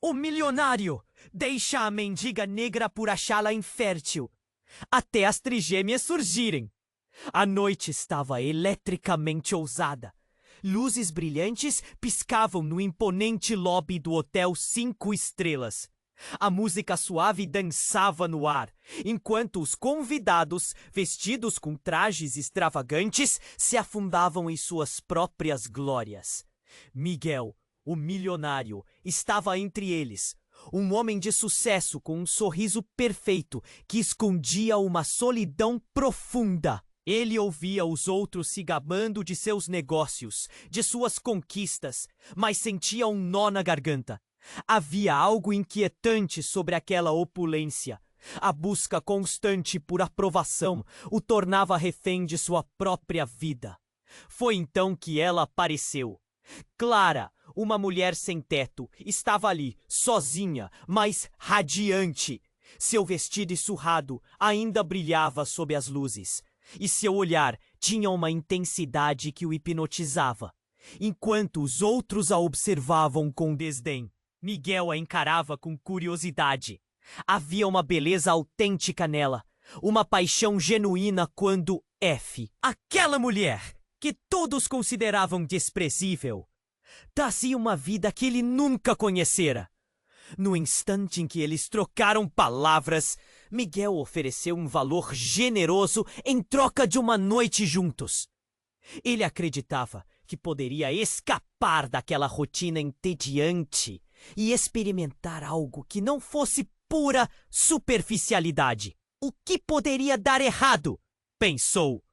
O milionário deixa a mendiga negra por achá-la infértil, até as trigêmeas surgirem. A noite estava eletricamente ousada. Luzes brilhantes piscavam no imponente lobby do Hotel 5 Estrelas. A música suave dançava no ar, enquanto os convidados, vestidos com trajes extravagantes, se afundavam em suas próprias glórias. Miguel, o milionário, estava entre eles, um homem de sucesso com um sorriso perfeito que escondia uma solidão profunda. Ele ouvia os outros se gabando de seus negócios, de suas conquistas, mas sentia um nó na garganta. Havia algo inquietante sobre aquela opulência. A busca constante por aprovação o tornava refém de sua própria vida. Foi então que ela apareceu. Clara, uma mulher sem teto, estava ali, sozinha, mas radiante. Seu vestido surrado ainda brilhava sob as luzes, e seu olhar tinha uma intensidade que o hipnotizava. Enquanto os outros a observavam com desdém, Miguel a encarava com curiosidade. Havia uma beleza autêntica nela, uma paixão genuína quando aquela mulher, que todos consideravam desprezível, trazia uma vida que ele nunca conhecera. No instante em que eles trocaram palavras, Miguel ofereceu um valor generoso em troca de uma noite juntos. Ele acreditava que poderia escapar daquela rotina entediante e experimentar algo que não fosse pura superficialidade. O que poderia dar errado? Pensou.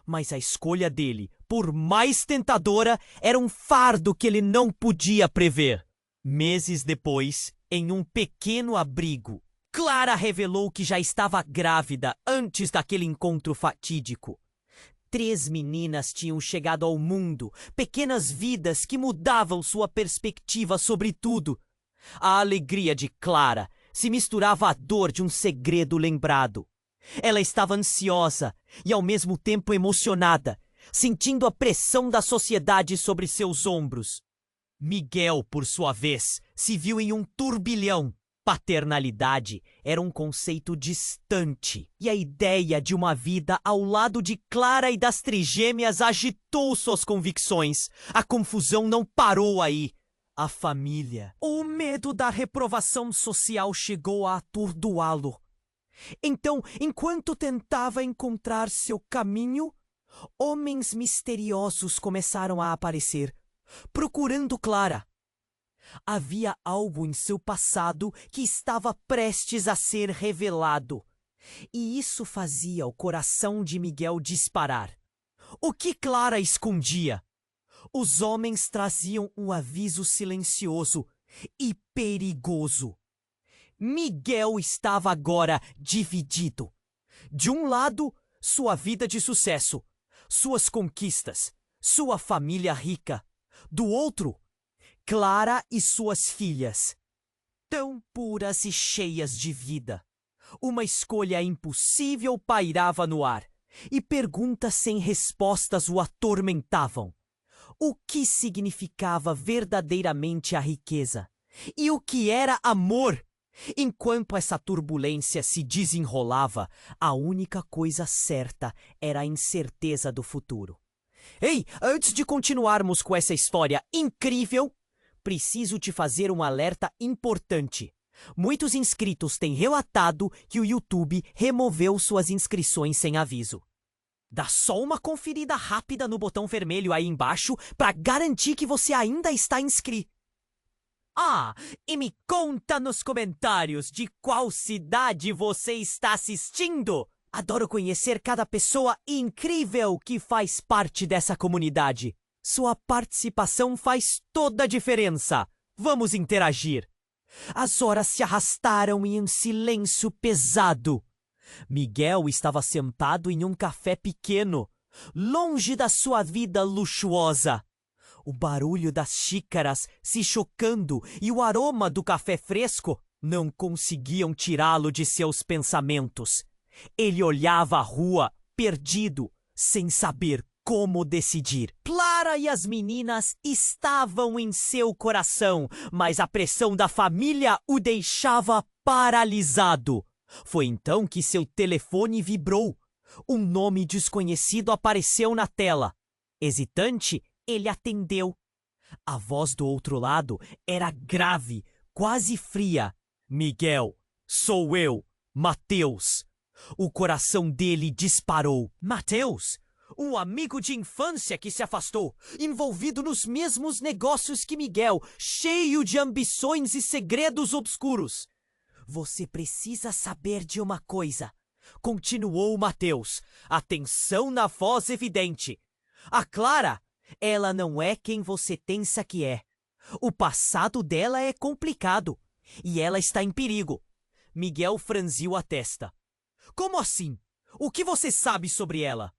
Mas a escolha dele, por mais tentadora, era um fardo que ele não podia prever. Meses depois, em um pequeno abrigo, Clara revelou que já estava grávida antes daquele encontro fatídico. 3 meninas tinham chegado ao mundo, pequenas vidas que mudavam sua perspectiva sobre tudo. A alegria de Clara se misturava à dor de um segredo lembrado. Ela estava ansiosa e ao mesmo tempo emocionada, sentindo a pressão da sociedade sobre seus ombros. Miguel, por sua vez, se viu em um turbilhão. Paternalidade era um conceito distante, e a ideia de uma vida ao lado de Clara e das trigêmeas agitou suas convicções. A confusão não parou aí. A família, o medo da reprovação social chegou a atordoá-lo. Então, enquanto tentava encontrar seu caminho, homens misteriosos começaram a aparecer, procurando Clara. Havia algo em seu passado que estava prestes a ser revelado, e isso fazia o coração de Miguel disparar. O que Clara escondia? Os homens traziam um aviso silencioso e perigoso. Miguel estava agora dividido. De um lado, sua vida de sucesso, suas conquistas, sua família rica. Do outro, Clara e suas filhas, tão puras e cheias de vida. Uma escolha impossível pairava no ar, e perguntas sem respostas o atormentavam. O que significava verdadeiramente a riqueza? E o que era amor? Enquanto essa turbulência se desenrolava, a única coisa certa era a incerteza do futuro. Ei, antes de continuarmos com essa história incrível, preciso te fazer um alerta importante. Muitos inscritos têm relatado que o YouTube removeu suas inscrições sem aviso. Dá só uma conferida rápida no botão vermelho aí embaixo para garantir que você ainda está inscrito. E me conta nos comentários de qual cidade você está assistindo. Adoro conhecer cada pessoa incrível que faz parte dessa comunidade. Sua participação faz toda a diferença. Vamos interagir. As horas se arrastaram em um silêncio pesado. Miguel estava sentado em um café pequeno, longe da sua vida luxuosa. O barulho das xícaras se chocando e o aroma do café fresco não conseguiam tirá-lo de seus pensamentos. Ele olhava a rua, perdido, sem saber como decidir. Clara e as meninas estavam em seu coração, mas a pressão da família o deixava paralisado. Foi então que seu telefone vibrou. Um nome desconhecido apareceu na tela. Hesitante, ele atendeu. A voz do outro lado era grave, quase fria. Miguel, sou eu, Mateus. O coração dele disparou. Mateus, um amigo de infância que se afastou, envolvido nos mesmos negócios que Miguel, cheio de ambições e segredos obscuros. Você precisa saber de uma coisa, continuou Mateus, atenção na voz evidente. A Clara, ela não é quem você pensa que é. O passado dela é complicado e ela está em perigo. Miguel franziu a testa. Como assim? O que você sabe sobre ela?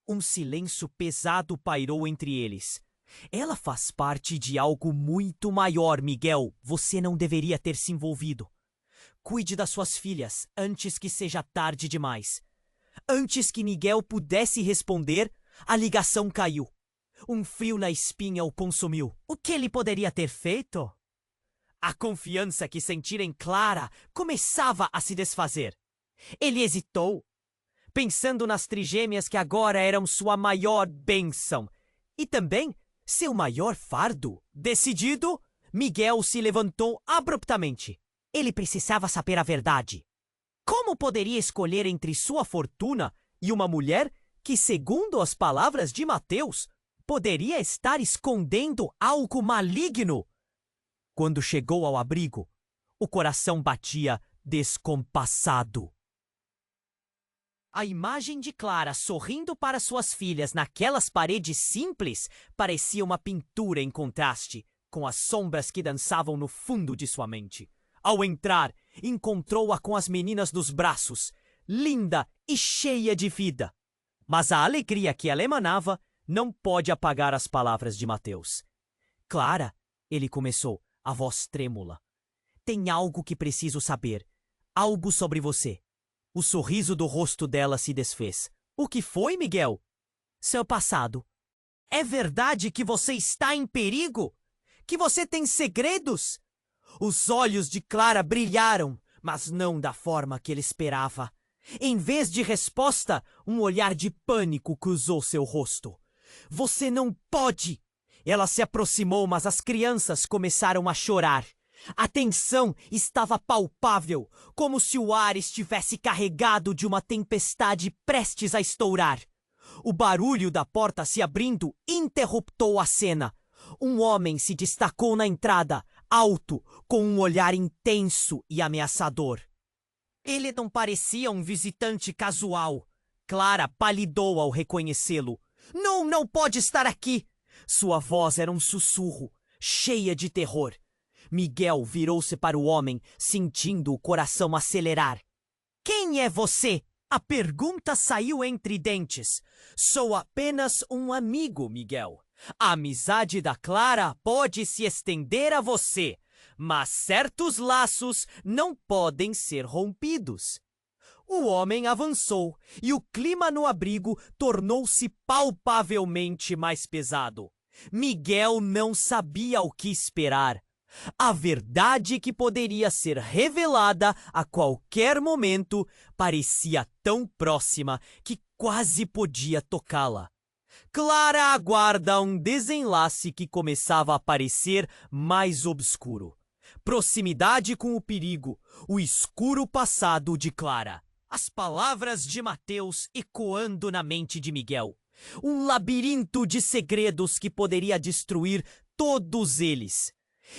Um silêncio pesado pairou entre eles. Ela faz parte de algo muito maior, Miguel. Você não deveria ter se envolvido. Cuide das suas filhas antes que seja tarde demais. Antes que Miguel pudesse responder, a ligação caiu. Um frio na espinha o consumiu. O que ele poderia ter feito? A confiança que sentira em Clara começava a se desfazer. Ele hesitou, pensando nas trigêmeas que agora eram sua maior bênção e também seu maior fardo. Decidido, Miguel se levantou abruptamente. Ele precisava saber a verdade. Como poderia escolher entre sua fortuna e uma mulher que, segundo as palavras de Mateus, poderia estar escondendo algo maligno? Quando chegou ao abrigo, o coração batia descompassado. A imagem de Clara sorrindo para suas filhas naquelas paredes simples parecia uma pintura em contraste com as sombras que dançavam no fundo de sua mente. Ao entrar, encontrou-a com as meninas nos braços, linda e cheia de vida. Mas a alegria que ela emanava não pode apagar as palavras de Mateus. Clara, ele começou, a voz trêmula. Tem algo que preciso saber. Algo sobre você. O sorriso do rosto dela se desfez. O que foi, Miguel? Seu passado. É verdade que você está em perigo? Que você tem segredos? Os olhos de Clara brilharam, mas não da forma que ele esperava. Em vez de resposta, um olhar de pânico cruzou seu rosto. Você não pode! Ela se aproximou, mas as crianças começaram a chorar. A tensão estava palpável, como se o ar estivesse carregado de uma tempestade prestes a estourar. O barulho da porta se abrindo interruptou a cena. Um homem se destacou na entrada, alto, com um olhar intenso e ameaçador. Ele não parecia um visitante casual. Clara palidou ao reconhecê-lo. Não pode estar aqui! Sua voz era um sussurro, cheia de terror. Miguel virou-se para o homem, sentindo o coração acelerar. Quem é você? A pergunta saiu entre dentes. Sou apenas um amigo, Miguel. A amizade da Clara pode se estender a você, mas certos laços não podem ser rompidos. O homem avançou e o clima no abrigo tornou-se palpavelmente mais pesado. Miguel não sabia o que esperar. A verdade que poderia ser revelada a qualquer momento parecia tão próxima que quase podia tocá-la. Clara aguarda um desenlace que começava a parecer mais obscuro. Proximidade com o perigo, o escuro passado de Clara. As palavras de Mateus ecoando na mente de Miguel. Um labirinto de segredos que poderia destruir todos eles.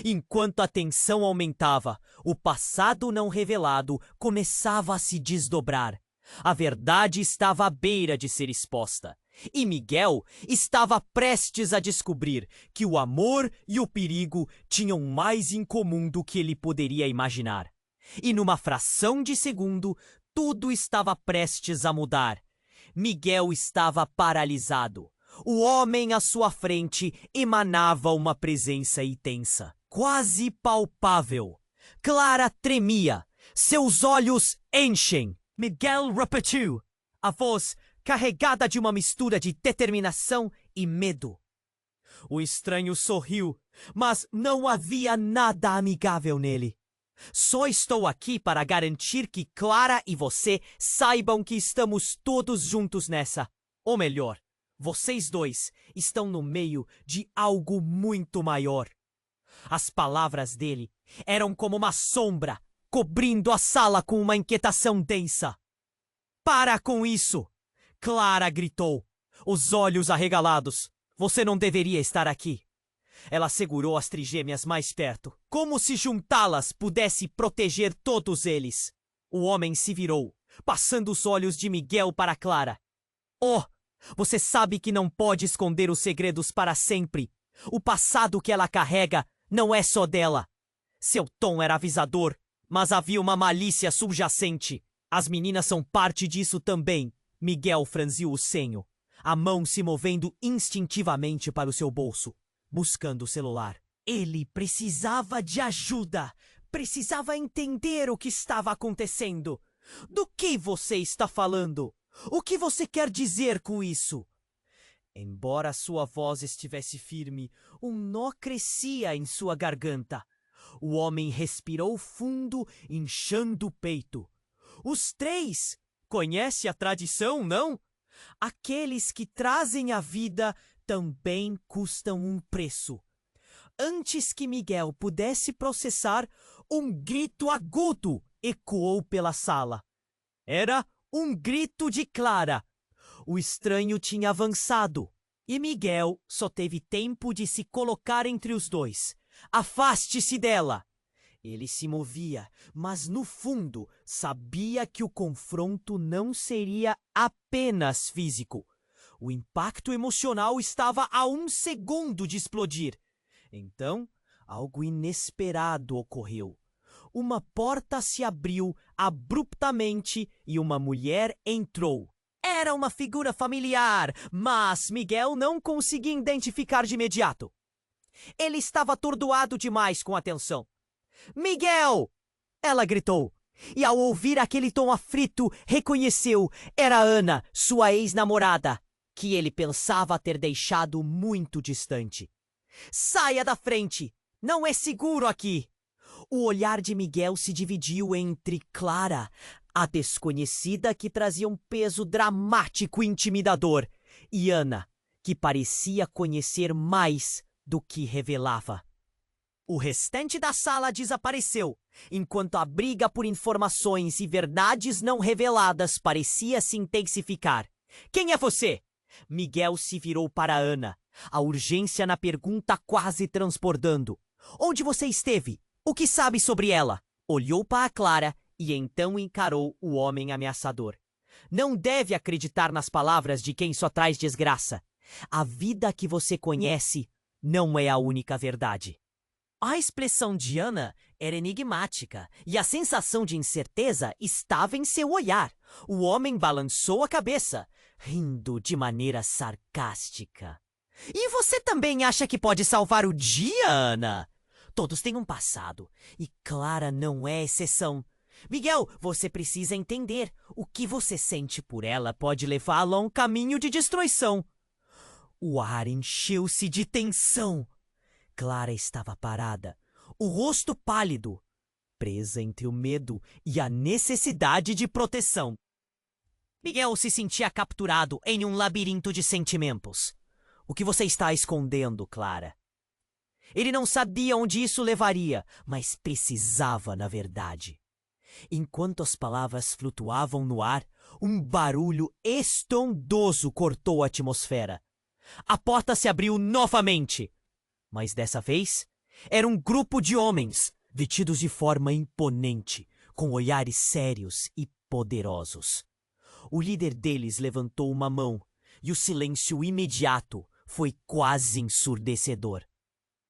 Enquanto a tensão aumentava, o passado não revelado começava a se desdobrar. A verdade estava à beira de ser exposta. E Miguel estava prestes a descobrir que o amor e o perigo tinham mais em comum do que ele poderia imaginar. E numa fração de segundo, tudo estava prestes a mudar. Miguel estava paralisado. O homem à sua frente emanava uma presença intensa, quase palpável. Clara tremia. Seus olhos enchem. Miguel repetiu, a voz carregada de uma mistura de determinação e medo. O estranho sorriu, mas não havia nada amigável nele. Só estou aqui para garantir que Clara e você saibam que estamos todos juntos nessa. Ou melhor, vocês dois estão no meio de algo muito maior. As palavras dele eram como uma sombra, cobrindo a sala com uma inquietação densa. Para com isso! Clara gritou, os olhos arregalados. Você não deveria estar aqui. Ela segurou as trigêmeas mais perto, como se juntá-las pudesse proteger todos eles. O homem se virou, passando os olhos de Miguel para Clara. Oh, você sabe que não pode esconder os segredos para sempre. O passado que ela carrega não é só dela. Seu tom era avisador, mas havia uma malícia subjacente. As meninas são parte disso também. Miguel franziu o senho, a mão se movendo instintivamente para o seu bolso, buscando o celular. Ele precisava de ajuda. Precisava entender o que estava acontecendo. Do que você está falando? O que você quer dizer com isso? Embora sua voz estivesse firme, um nó crescia em sua garganta. O homem respirou fundo, inchando o peito. Os três! Conhece a tradição, não? Aqueles que trazem a vida também custam um preço. Antes que Miguel pudesse processar, um grito agudo ecoou pela sala. Era um grito de Clara. O estranho tinha avançado, e Miguel só teve tempo de se colocar entre os dois. Afaste-se dela! Ele se movia, mas no fundo sabia que o confronto não seria apenas físico. O impacto emocional estava a 1 segundo de explodir. Então, algo inesperado ocorreu. Uma porta se abriu abruptamente e uma mulher entrou. Era uma figura familiar, mas Miguel não conseguia identificar de imediato. Ele estava atordoado demais com a tensão. Miguel! Ela gritou. E ao ouvir aquele tom aflito, reconheceu. Era Ana, sua ex-namorada, que ele pensava ter deixado muito distante. Saia da frente! Não é seguro aqui! O olhar de Miguel se dividiu entre Clara, a desconhecida que trazia um peso dramático e intimidador, e Ana, que parecia conhecer mais do que revelava. O restante da sala desapareceu, enquanto a briga por informações e verdades não reveladas parecia se intensificar. Quem é você? Miguel se virou para Ana, a urgência na pergunta quase transbordando. Onde você esteve? O que sabe sobre ela? Olhou para Clara e então encarou o homem ameaçador. Não deve acreditar nas palavras de quem só traz desgraça. A vida que você conhece não é a única verdade. A expressão de Ana era enigmática e a sensação de incerteza estava em seu olhar. O homem balançou a cabeça, rindo de maneira sarcástica. E você também acha que pode salvar o dia, Ana? Todos têm um passado e Clara não é exceção. Miguel, você precisa entender. O que você sente por ela pode levá-la a um caminho de destruição. O ar encheu-se de tensão. Clara estava parada, o rosto pálido, presa entre o medo e a necessidade de proteção. Miguel se sentia capturado em um labirinto de sentimentos. O que você está escondendo, Clara? Ele não sabia onde isso levaria, mas precisava, na verdade. Enquanto as palavras flutuavam no ar, um barulho estrondoso cortou a atmosfera. A porta se abriu novamente. Mas dessa vez, era um grupo de homens, vestidos de forma imponente, com olhares sérios e poderosos. O líder deles levantou uma mão, e o silêncio imediato foi quase ensurdecedor.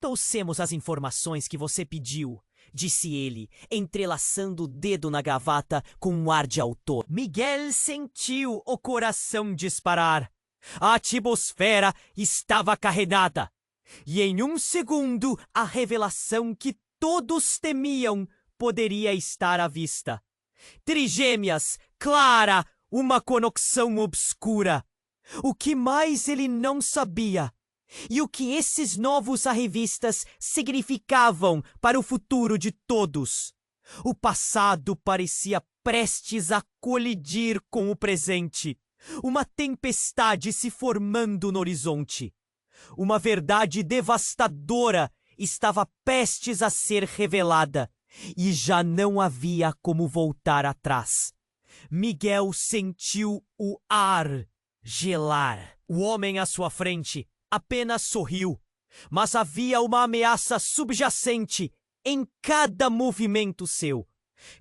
Trouxemos as informações que você pediu, disse ele, entrelaçando o dedo na gravata com um ar de autor. Miguel sentiu o coração disparar. A atmosfera estava carregada. E em 1 segundo, a revelação que todos temiam poderia estar à vista. Trigêmeas, Clara, uma conexão obscura. O que mais ele não sabia? E o que esses novos arrevistas significavam para o futuro de todos? O passado parecia prestes a colidir com o presente. Uma tempestade se formando no horizonte. Uma verdade devastadora estava prestes a ser revelada, e já não havia como voltar atrás. Miguel sentiu o ar gelar. O homem à sua frente apenas sorriu, mas havia uma ameaça subjacente em cada movimento seu.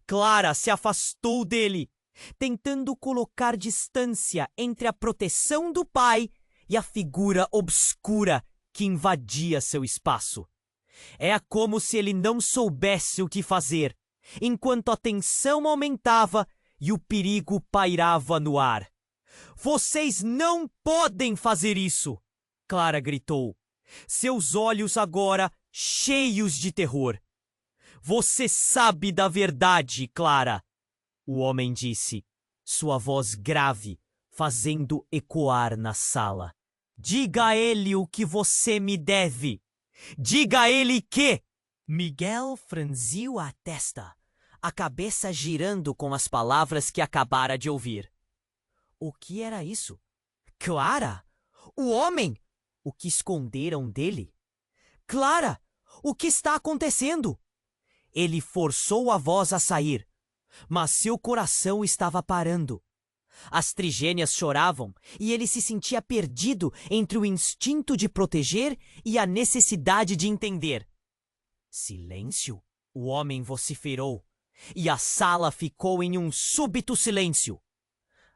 Clara se afastou dele, tentando colocar distância entre a proteção do pai e a figura obscura que invadia seu espaço. É como se ele não soubesse o que fazer, enquanto a tensão aumentava e o perigo pairava no ar. Vocês não podem fazer isso! Clara gritou, seus olhos agora cheios de terror. Você sabe da verdade, Clara, o homem disse, sua voz grave fazendo ecoar na sala. Diga a ele o que você me deve. Diga a ele que... Miguel franziu a testa, a cabeça girando com as palavras que acabara de ouvir. O que era isso? Clara? O homem? O que esconderam dele? Clara, o que está acontecendo? Ele forçou a voz a sair, mas seu coração estava parando. As trigêmeas choravam e ele se sentia perdido entre o instinto de proteger e a necessidade de entender. Silêncio! O homem vociferou, e a sala ficou em um súbito silêncio.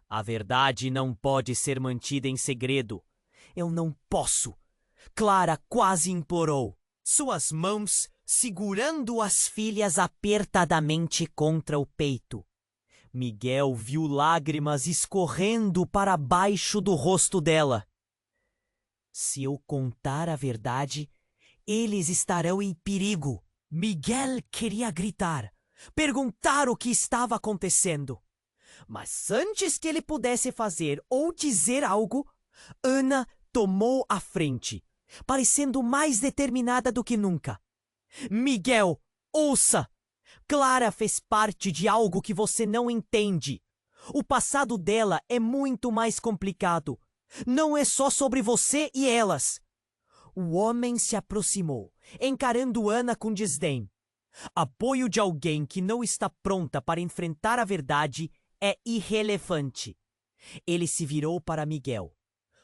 A verdade não pode ser mantida em segredo. Eu não posso. Clara quase implorou, suas mãos segurando as filhas apertadamente contra o peito. Miguel viu lágrimas escorrendo para baixo do rosto dela. Se eu contar a verdade, eles estarão em perigo. Miguel queria gritar, perguntar o que estava acontecendo. Mas antes que ele pudesse fazer ou dizer algo, Ana tomou a frente, parecendo mais determinada do que nunca. Miguel, ouça! Clara fez parte de algo que você não entende. O passado dela é muito mais complicado. Não é só sobre você e elas. O homem se aproximou, encarando Ana com desdém. Apoio de alguém que não está pronta para enfrentar a verdade é irrelevante. Ele se virou para Miguel.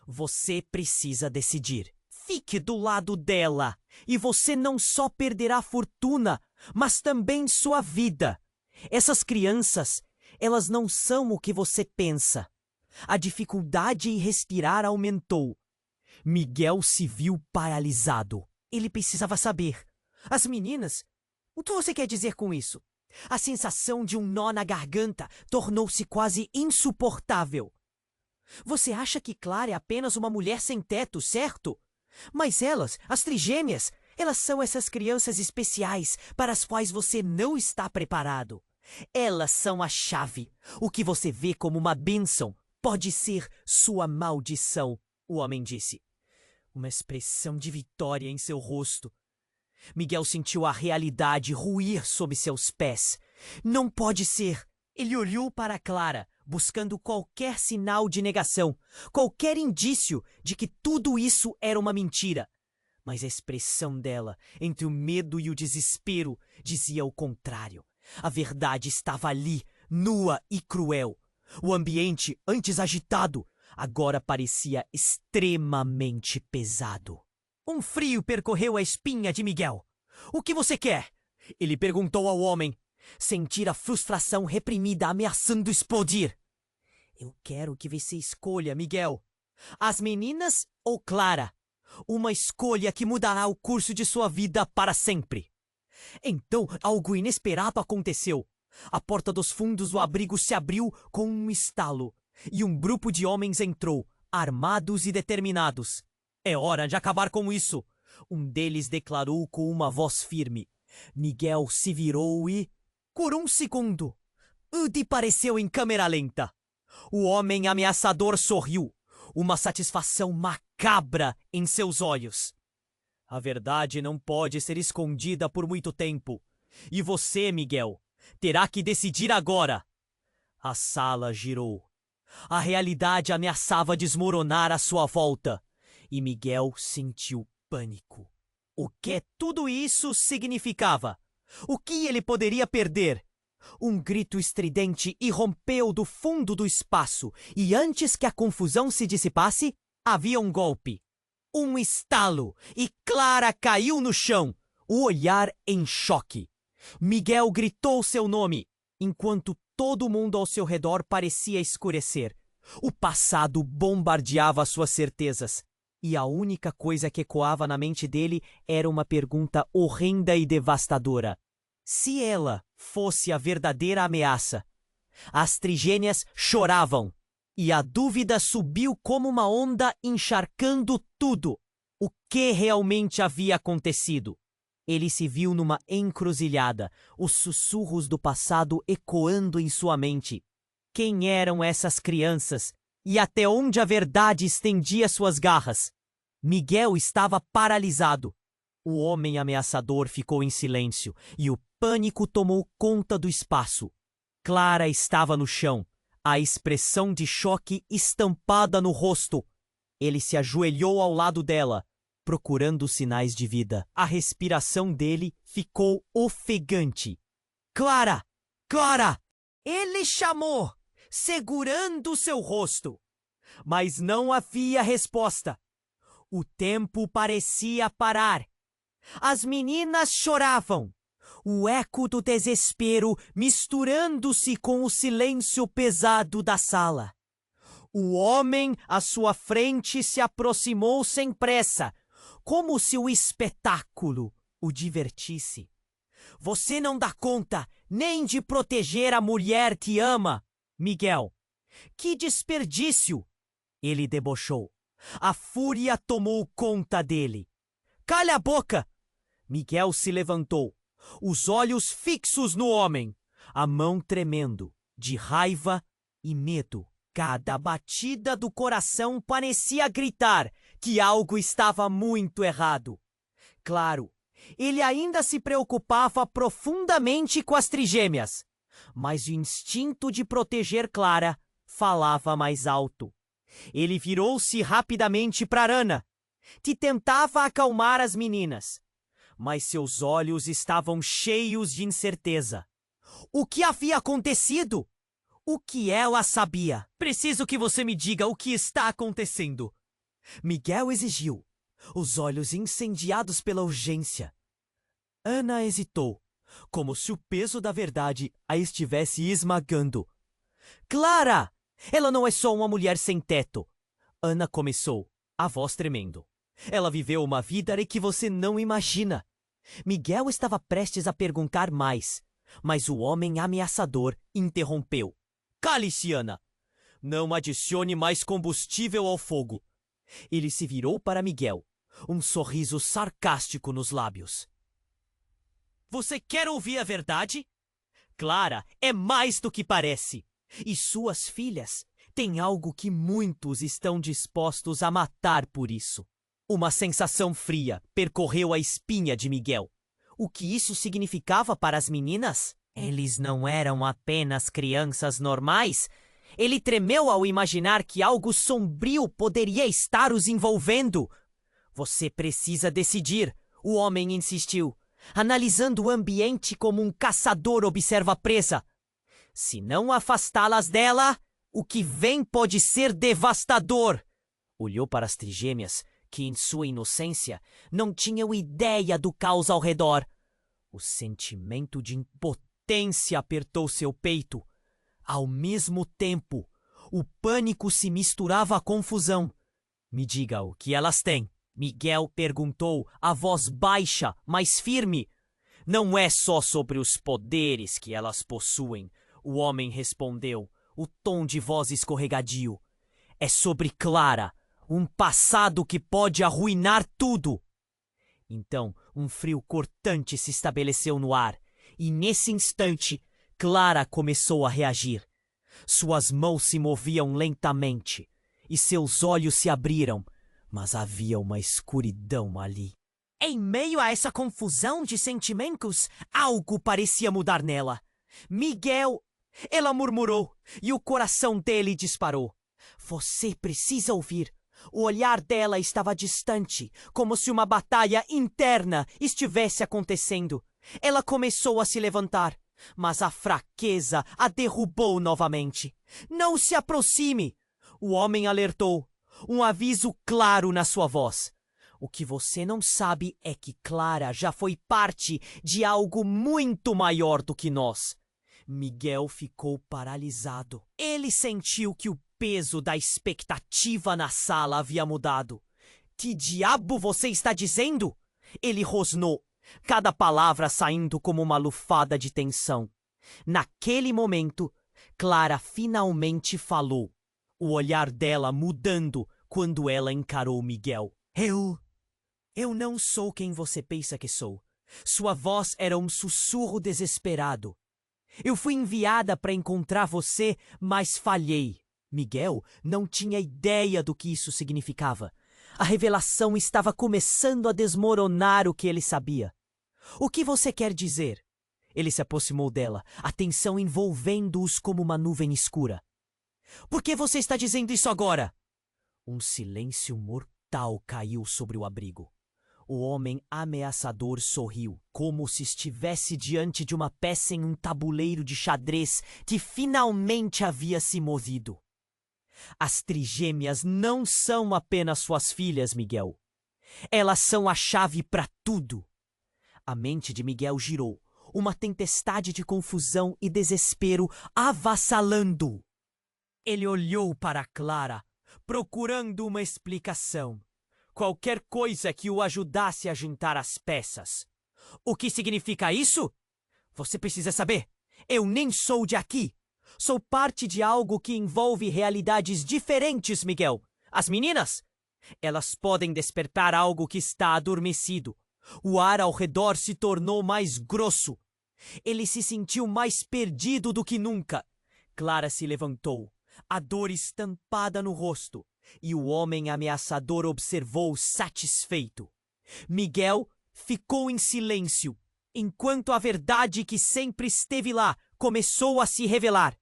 Você precisa decidir. Fique do lado dela, e você não só perderá fortuna, mas também sua vida. Essas crianças, elas não são o que você pensa. A dificuldade em respirar aumentou. Miguel se viu paralisado. Ele precisava saber. As meninas? O que você quer dizer com isso? A sensação de um nó na garganta tornou-se quase insuportável. Você acha que Clara é apenas uma mulher sem teto, certo? Mas elas, as trigêmeas, elas são essas crianças especiais para as quais você não está preparado. Elas são a chave. O que você vê como uma bênção pode ser sua maldição, o homem disse. Uma expressão de vitória em seu rosto. Miguel sentiu a realidade ruir sob seus pés. Não pode ser. Ele olhou para Clara, buscando qualquer sinal de negação, qualquer indício de que tudo isso era uma mentira. Mas a expressão dela, entre o medo e o desespero, dizia o contrário. A verdade estava ali, nua e cruel. O ambiente, antes agitado, agora parecia extremamente pesado. Um frio percorreu a espinha de Miguel. O que você quer? Ele perguntou ao homem. Sentir a frustração reprimida ameaçando explodir. Eu quero que você escolha, Miguel. As meninas ou Clara? Uma escolha que mudará o curso de sua vida para sempre. Então, algo inesperado aconteceu. A porta dos fundos do abrigo se abriu com um estalo, e um grupo de homens entrou, armados e determinados. É hora de acabar com isso, um deles declarou com uma voz firme. Miguel se virou e... Por um segundo, Udi pareceu em câmera lenta. O homem ameaçador sorriu, uma satisfação macabra em seus olhos. A verdade não pode ser escondida por muito tempo. E você, Miguel, terá que decidir agora. A sala girou. A realidade ameaçava desmoronar à sua volta. E Miguel sentiu pânico. O que tudo isso significava? O que ele poderia perder? Um grito estridente irrompeu do fundo do espaço, e antes que a confusão se dissipasse, havia um golpe. Um estalo, e Clara caiu no chão, o olhar em choque. Miguel gritou seu nome, enquanto todo mundo ao seu redor parecia escurecer. O passado bombardeava suas certezas, e a única coisa que ecoava na mente dele era uma pergunta horrenda e devastadora. Se ela fosse a verdadeira ameaça? As trigêmeas choravam, e a dúvida subiu como uma onda encharcando tudo. O que realmente havia acontecido? Ele se viu numa encruzilhada, os sussurros do passado ecoando em sua mente. Quem eram essas crianças? E até onde a verdade estendia suas garras? Miguel estava paralisado. O homem ameaçador ficou em silêncio, e o pânico tomou conta do espaço. Clara estava no chão, a expressão de choque estampada no rosto. Ele se ajoelhou ao lado dela, procurando sinais de vida. A respiração dele ficou ofegante. Clara! Clara! Ele chamou, segurando seu rosto. Mas não havia resposta. O tempo parecia parar. As meninas choravam. O eco do desespero misturando-se com o silêncio pesado da sala. O homem à sua frente se aproximou sem pressa, como se o espetáculo o divertisse. Você não dá conta nem de proteger a mulher que ama, Miguel. Que desperdício! Ele debochou. A fúria tomou conta dele. Calha a boca! Miguel se levantou, os olhos fixos no homem, a mão tremendo, de raiva e medo. Cada batida do coração parecia gritar que algo estava muito errado. Claro, ele ainda se preocupava profundamente com as trigêmeas, mas o instinto de proteger Clara falava mais alto. Ele virou-se rapidamente para Ana, que tentava acalmar as meninas, mas seus olhos estavam cheios de incerteza. O que havia acontecido? O que ela sabia? Preciso que você me diga o que está acontecendo. Miguel exigiu, os olhos incendiados pela urgência. Ana hesitou, como se o peso da verdade a estivesse esmagando. Clara! Ela não é só uma mulher sem teto. Ana começou, a voz tremendo. Ela viveu uma vida que você não imagina. Miguel estava prestes a perguntar mais, mas o homem ameaçador interrompeu. Cale-se, Ana! Não adicione mais combustível ao fogo. Ele se virou para Miguel, um sorriso sarcástico nos lábios. Você quer ouvir a verdade? Clara é mais do que parece. E suas filhas têm algo que muitos estão dispostos a matar por isso. Uma sensação fria percorreu a espinha de Miguel. O que isso significava para as meninas? Eles não eram apenas crianças normais. Ele tremeu ao imaginar que algo sombrio poderia estar os envolvendo. Você precisa decidir, o homem insistiu, analisando o ambiente como um caçador observa a presa. Se não afastá-las dela, o que vem pode ser devastador. Olhou para as trigêmeas, que em sua inocência não tinham ideia do caos ao redor. O sentimento de impotência apertou seu peito. Ao mesmo tempo, o pânico se misturava à confusão. Me diga o que elas têm. Miguel perguntou, a voz baixa, mas firme. Não é só sobre os poderes que elas possuem, o homem respondeu, o tom de voz escorregadio. É sobre Clara, um passado que pode arruinar tudo. Então, um frio cortante se estabeleceu no ar, e nesse instante, Clara começou a reagir. Suas mãos se moviam lentamente e seus olhos se abriram, mas havia uma escuridão ali. Em meio a essa confusão de sentimentos, algo parecia mudar nela. Miguel, ela murmurou, e o coração dele disparou. Você precisa ouvir. O olhar dela estava distante, como se uma batalha interna estivesse acontecendo. Ela começou a se levantar, mas a fraqueza a derrubou novamente. Não se aproxime! O homem alertou, um aviso claro na sua voz. O que você não sabe é que Clara já foi parte de algo muito maior do que nós. Miguel ficou paralisado. Ele sentiu que o peso da expectativa na sala havia mudado. Que diabo você está dizendo? Ele rosnou, cada palavra saindo como uma lufada de tensão. Naquele momento, Clara finalmente falou, o olhar dela mudando quando ela encarou Miguel. Eu não sou quem você pensa que sou. Sua voz era um sussurro desesperado. Eu fui enviada para encontrar você, mas falhei. Miguel não tinha ideia do que isso significava. A revelação estava começando a desmoronar o que ele sabia. O que você quer dizer? Ele se aproximou dela, a tensão envolvendo-os como uma nuvem escura. Por que você está dizendo isso agora? Um silêncio mortal caiu sobre o abrigo. O homem ameaçador sorriu, como se estivesse diante de uma peça em um tabuleiro de xadrez que finalmente havia se movido. As trigêmeas não são apenas suas filhas, Miguel. Elas são a chave para tudo. A mente de Miguel girou, uma tempestade de confusão e desespero avassalando-o. Ele olhou para Clara, procurando uma explicação. Qualquer coisa que o ajudasse a juntar as peças. O que significa isso? Você precisa saber. Eu nem sou de aqui. Sou parte de algo que envolve realidades diferentes, Miguel. As meninas? Elas podem despertar algo que está adormecido. O ar ao redor se tornou mais grosso. Ele se sentiu mais perdido do que nunca. Clara se levantou, a dor estampada no rosto, e o homem ameaçador observou satisfeito. Miguel ficou em silêncio, enquanto a verdade que sempre esteve lá começou a se revelar,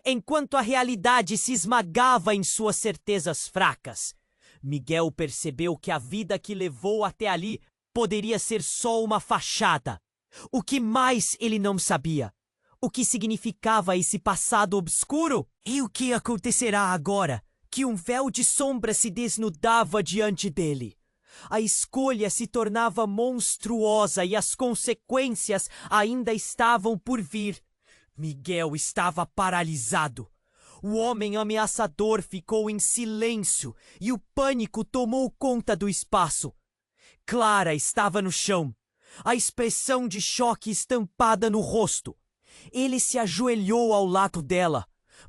enquanto a realidade se esmagava em suas certezas fracas. Miguel percebeu que a vida que levou até ali poderia ser só uma fachada. O que mais ele não sabia? O que significava esse passado obscuro? E o que acontecerá agora que um véu de sombra se desnudava diante dele? A escolha se tornava monstruosa e as consequências ainda estavam por vir. Miguel estava paralisado. O homem ameaçador ficou em silêncio e o pânico tomou conta do espaço. Clara estava no chão, a expressão de choque estampada no rosto. Ele se ajoelhou ao lado dela,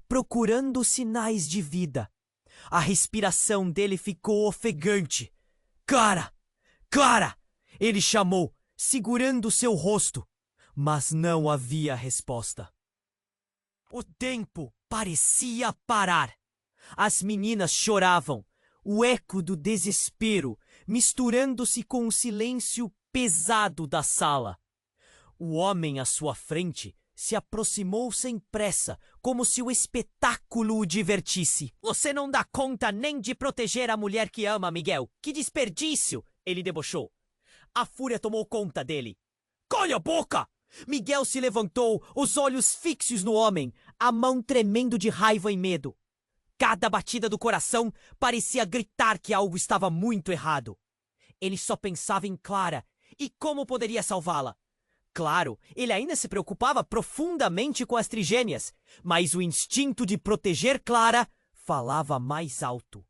procurando sinais de vida. A respiração dele ficou ofegante. Clara! Clara! Ele chamou, segurando seu rosto, mas não havia resposta. O tempo parecia parar. As meninas choravam, o eco do desespero misturando-se com o silêncio pesado da sala. O homem à sua frente se aproximou sem pressa, como se o espetáculo o divertisse. Você não dá conta nem de proteger a mulher que ama, Miguel. Que desperdício! Ele debochou. A fúria tomou conta dele. Calha a boca! Miguel se levantou, os olhos fixos no homem, a mão tremendo de raiva e medo. Cada batida do coração parecia gritar que algo estava muito errado. Ele só pensava em Clara e como poderia salvá-la. Claro, ele ainda se preocupava profundamente com as trigêmeas, mas o instinto de proteger Clara falava mais alto.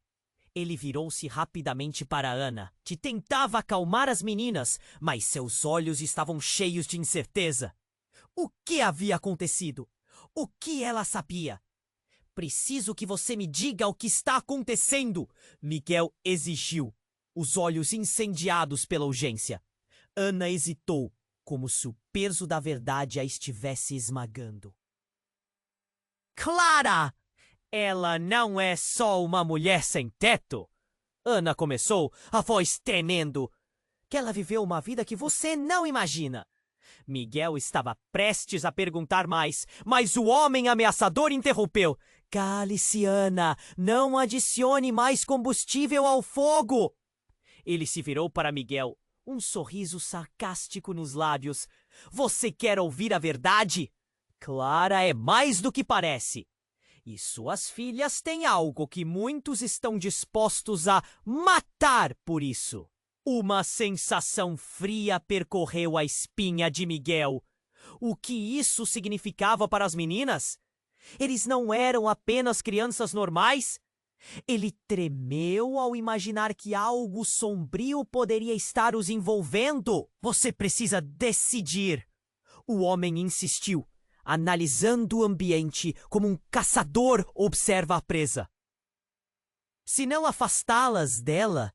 Ele virou-se rapidamente para Ana, que tentava acalmar as meninas, mas seus olhos estavam cheios de incerteza. O que havia acontecido? O que ela sabia? Preciso que você me diga o que está acontecendo, Miguel exigiu, os olhos incendiados pela urgência. Ana hesitou, como se o peso da verdade a estivesse esmagando. Clara! Ela não é só uma mulher sem teto. Ana começou, a voz tremendo. Que ela viveu uma vida que você não imagina. Miguel estava prestes a perguntar mais, mas o homem ameaçador interrompeu. Cale-se, Ana, não adicione mais combustível ao fogo. Ele se virou para Miguel, um sorriso sarcástico nos lábios. Você quer ouvir a verdade? Clara é mais do que parece. E suas filhas têm algo que muitos estão dispostos a matar por isso. Uma sensação fria percorreu a espinha de Miguel. O que isso significava para as meninas? Eles não eram apenas crianças normais? Ele tremeu ao imaginar que algo sombrio poderia estar os envolvendo. Você precisa decidir. O homem insistiu, analisando o ambiente como um caçador observa a presa. Se não afastá-las dela,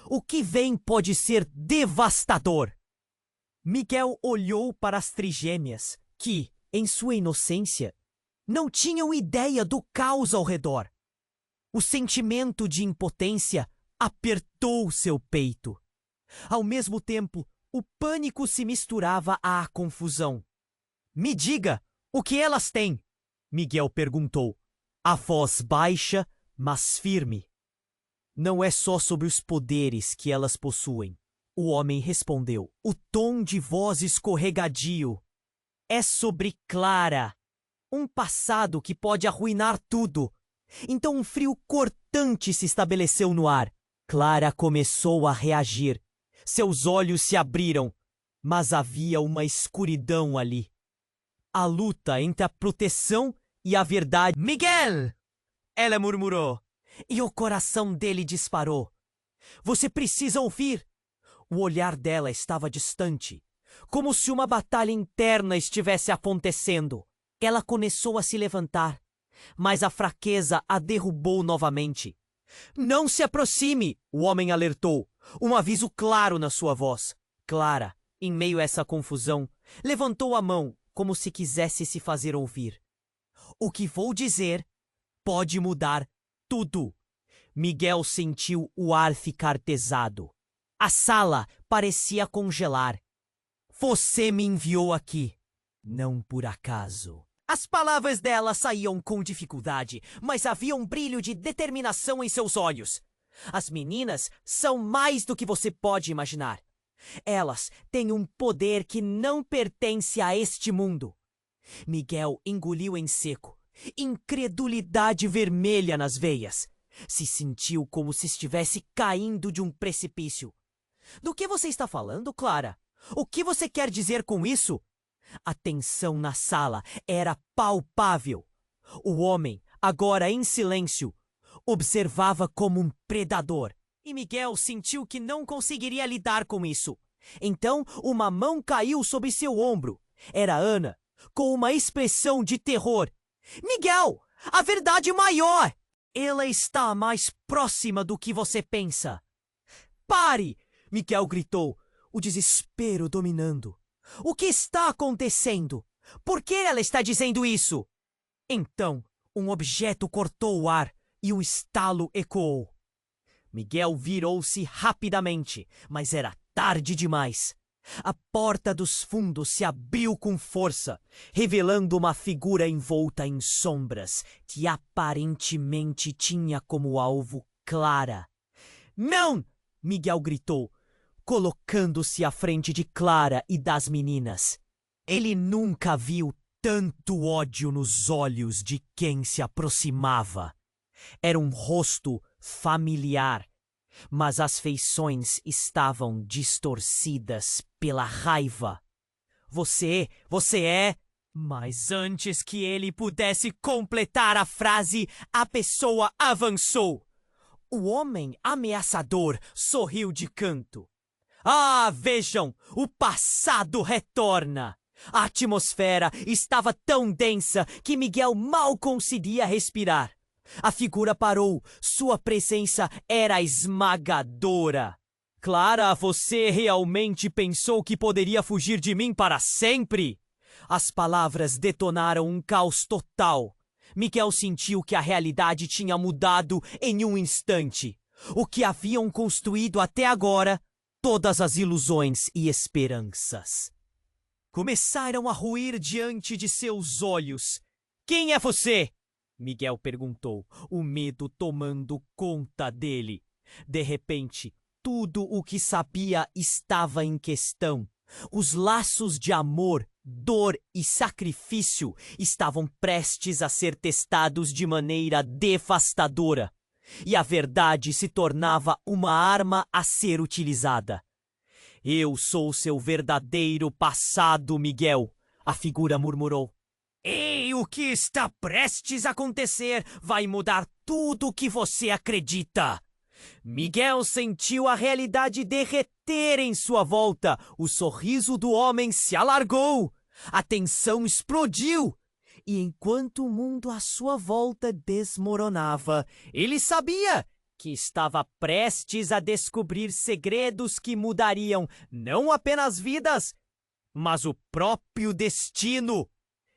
o que vem pode ser devastador. Miguel olhou para as trigêmeas, que, em sua inocência, não tinham ideia do caos ao redor. O sentimento de impotência apertou seu peito. Ao mesmo tempo, o pânico se misturava à confusão. Me diga, o que elas têm? Miguel perguntou, a voz baixa, mas firme. Não é só sobre os poderes que elas possuem. O homem respondeu, o tom de voz escorregadio. É sobre Clara. Um passado que pode arruinar tudo. Então um frio cortante se estabeleceu no ar. Clara começou a reagir. Seus olhos se abriram, mas havia uma escuridão ali. A luta entre a proteção e a verdade. Miguel! Ela murmurou. E o coração dele disparou. Você precisa ouvir. O olhar dela estava distante, como se uma batalha interna estivesse acontecendo. Ela começou a se levantar, mas a fraqueza a derrubou novamente. Não se aproxime, o homem alertou, um aviso claro na sua voz. Clara, em meio a essa confusão, levantou a mão como se quisesse se fazer ouvir. O que vou dizer pode mudar tudo. Miguel sentiu o ar ficar pesado. A sala parecia congelar. Você me enviou aqui, não por acaso. As palavras dela saíam com dificuldade, mas havia um brilho de determinação em seus olhos. As meninas são mais do que você pode imaginar. Elas têm um poder que não pertence a este mundo. Miguel engoliu em seco, incredulidade vermelha nas veias. Se sentiu como se estivesse caindo de um precipício. Do que você está falando, Clara? O que você quer dizer com isso? A tensão na sala era palpável. O homem, agora em silêncio, observava como um predador. E Miguel sentiu que não conseguiria lidar com isso. Então, uma mão caiu sobre seu ombro. Era Ana, com uma expressão de terror. Miguel, a verdade maior! Ela está mais próxima do que você pensa. Pare! Miguel gritou, o desespero dominando. O que está acontecendo? Por que ela está dizendo isso? Então, um objeto cortou o ar e um estalo ecoou. Miguel virou-se rapidamente, mas era tarde demais. A porta dos fundos se abriu com força, revelando uma figura envolta em sombras, que aparentemente tinha como alvo Clara. Não! Miguel gritou, colocando-se à frente de Clara e das meninas. Ele nunca viu tanto ódio nos olhos de quem se aproximava. Era um rosto familiar, mas as feições estavam distorcidas pela raiva. Você é... Mas antes que ele pudesse completar a frase, a pessoa avançou. O homem ameaçador sorriu de canto. Ah, vejam, o passado retorna. A atmosfera estava tão densa que Miguel mal conseguia respirar. A figura parou. Sua presença era esmagadora. Clara, você realmente pensou que poderia fugir de mim para sempre? As palavras detonaram um caos total. Miguel sentiu que a realidade tinha mudado em um instante. O que haviam construído até agora, todas as ilusões e esperanças, começaram a ruir diante de seus olhos. Quem é você? Miguel perguntou, o medo tomando conta dele. De repente, tudo o que sabia estava em questão. Os laços de amor, dor e sacrifício estavam prestes a ser testados de maneira devastadora. E a verdade se tornava uma arma a ser utilizada. Eu sou seu verdadeiro passado, Miguel, a figura murmurou. E o que está prestes a acontecer vai mudar tudo o que você acredita. Miguel sentiu a realidade derreter em sua volta. O sorriso do homem se alargou. A tensão explodiu. E enquanto o mundo à sua volta desmoronava, ele sabia que estava prestes a descobrir segredos que mudariam não apenas vidas, mas o próprio destino.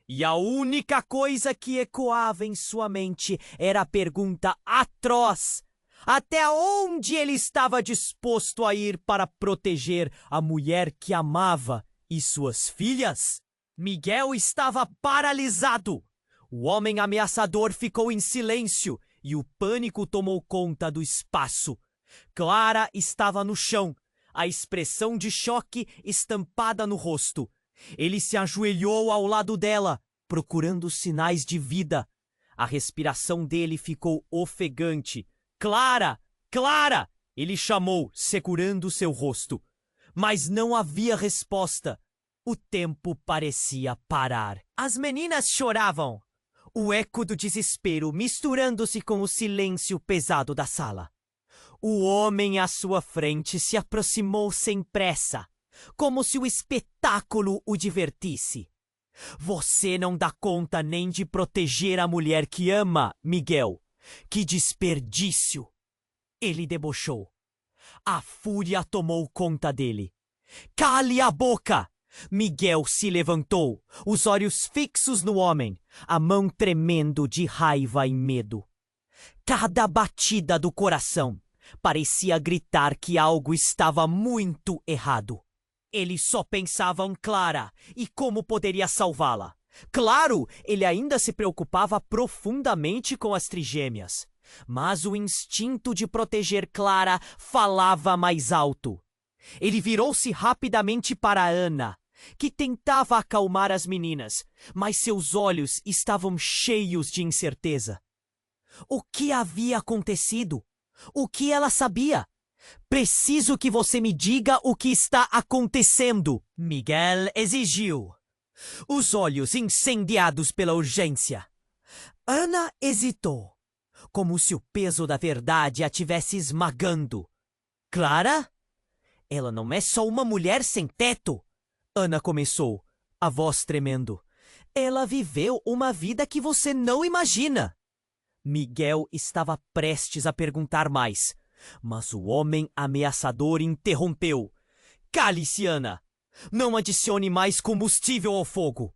E a única coisa que ecoava em sua mente era a pergunta atroz: até onde ele estava disposto a ir para proteger a mulher que amava e suas filhas? Miguel estava paralisado. O homem ameaçador ficou em silêncio e o pânico tomou conta do espaço. Clara estava no chão, a expressão de choque estampada no rosto. Ele se ajoelhou ao lado dela, procurando sinais de vida. A respiração dele ficou ofegante. Clara! Clara! Ele chamou, segurando seu rosto. Mas não havia resposta. O tempo parecia parar. As meninas choravam. O eco do desespero misturando-se com o silêncio pesado da sala. O homem à sua frente se aproximou sem pressa, como se o espetáculo o divertisse. Você não dá conta nem de proteger a mulher que ama, Miguel. Que desperdício! Ele debochou. A fúria tomou conta dele. Cale a boca! Miguel se levantou, os olhos fixos no homem, a mão tremendo de raiva e medo. Cada batida do coração parecia gritar que algo estava muito errado. Ele só pensava em Clara e como poderia salvá-la. Claro, ele ainda se preocupava profundamente com as trigêmeas, mas o instinto de proteger Clara falava mais alto. Ele virou-se rapidamente para Ana, que tentava acalmar as meninas, mas seus olhos estavam cheios de incerteza. O que havia acontecido? O que ela sabia? Preciso que você me diga o que está acontecendo, Miguel exigiu, os olhos incendiados pela urgência. Ana hesitou, como se o peso da verdade a tivesse esmagando. Clara? Ela não é só uma mulher sem teto. Ana começou, a voz tremendo. Ela viveu uma vida que você não imagina. Miguel estava prestes a perguntar mais, mas o homem ameaçador interrompeu. Cale-se, Ana! Não adicione mais combustível ao fogo!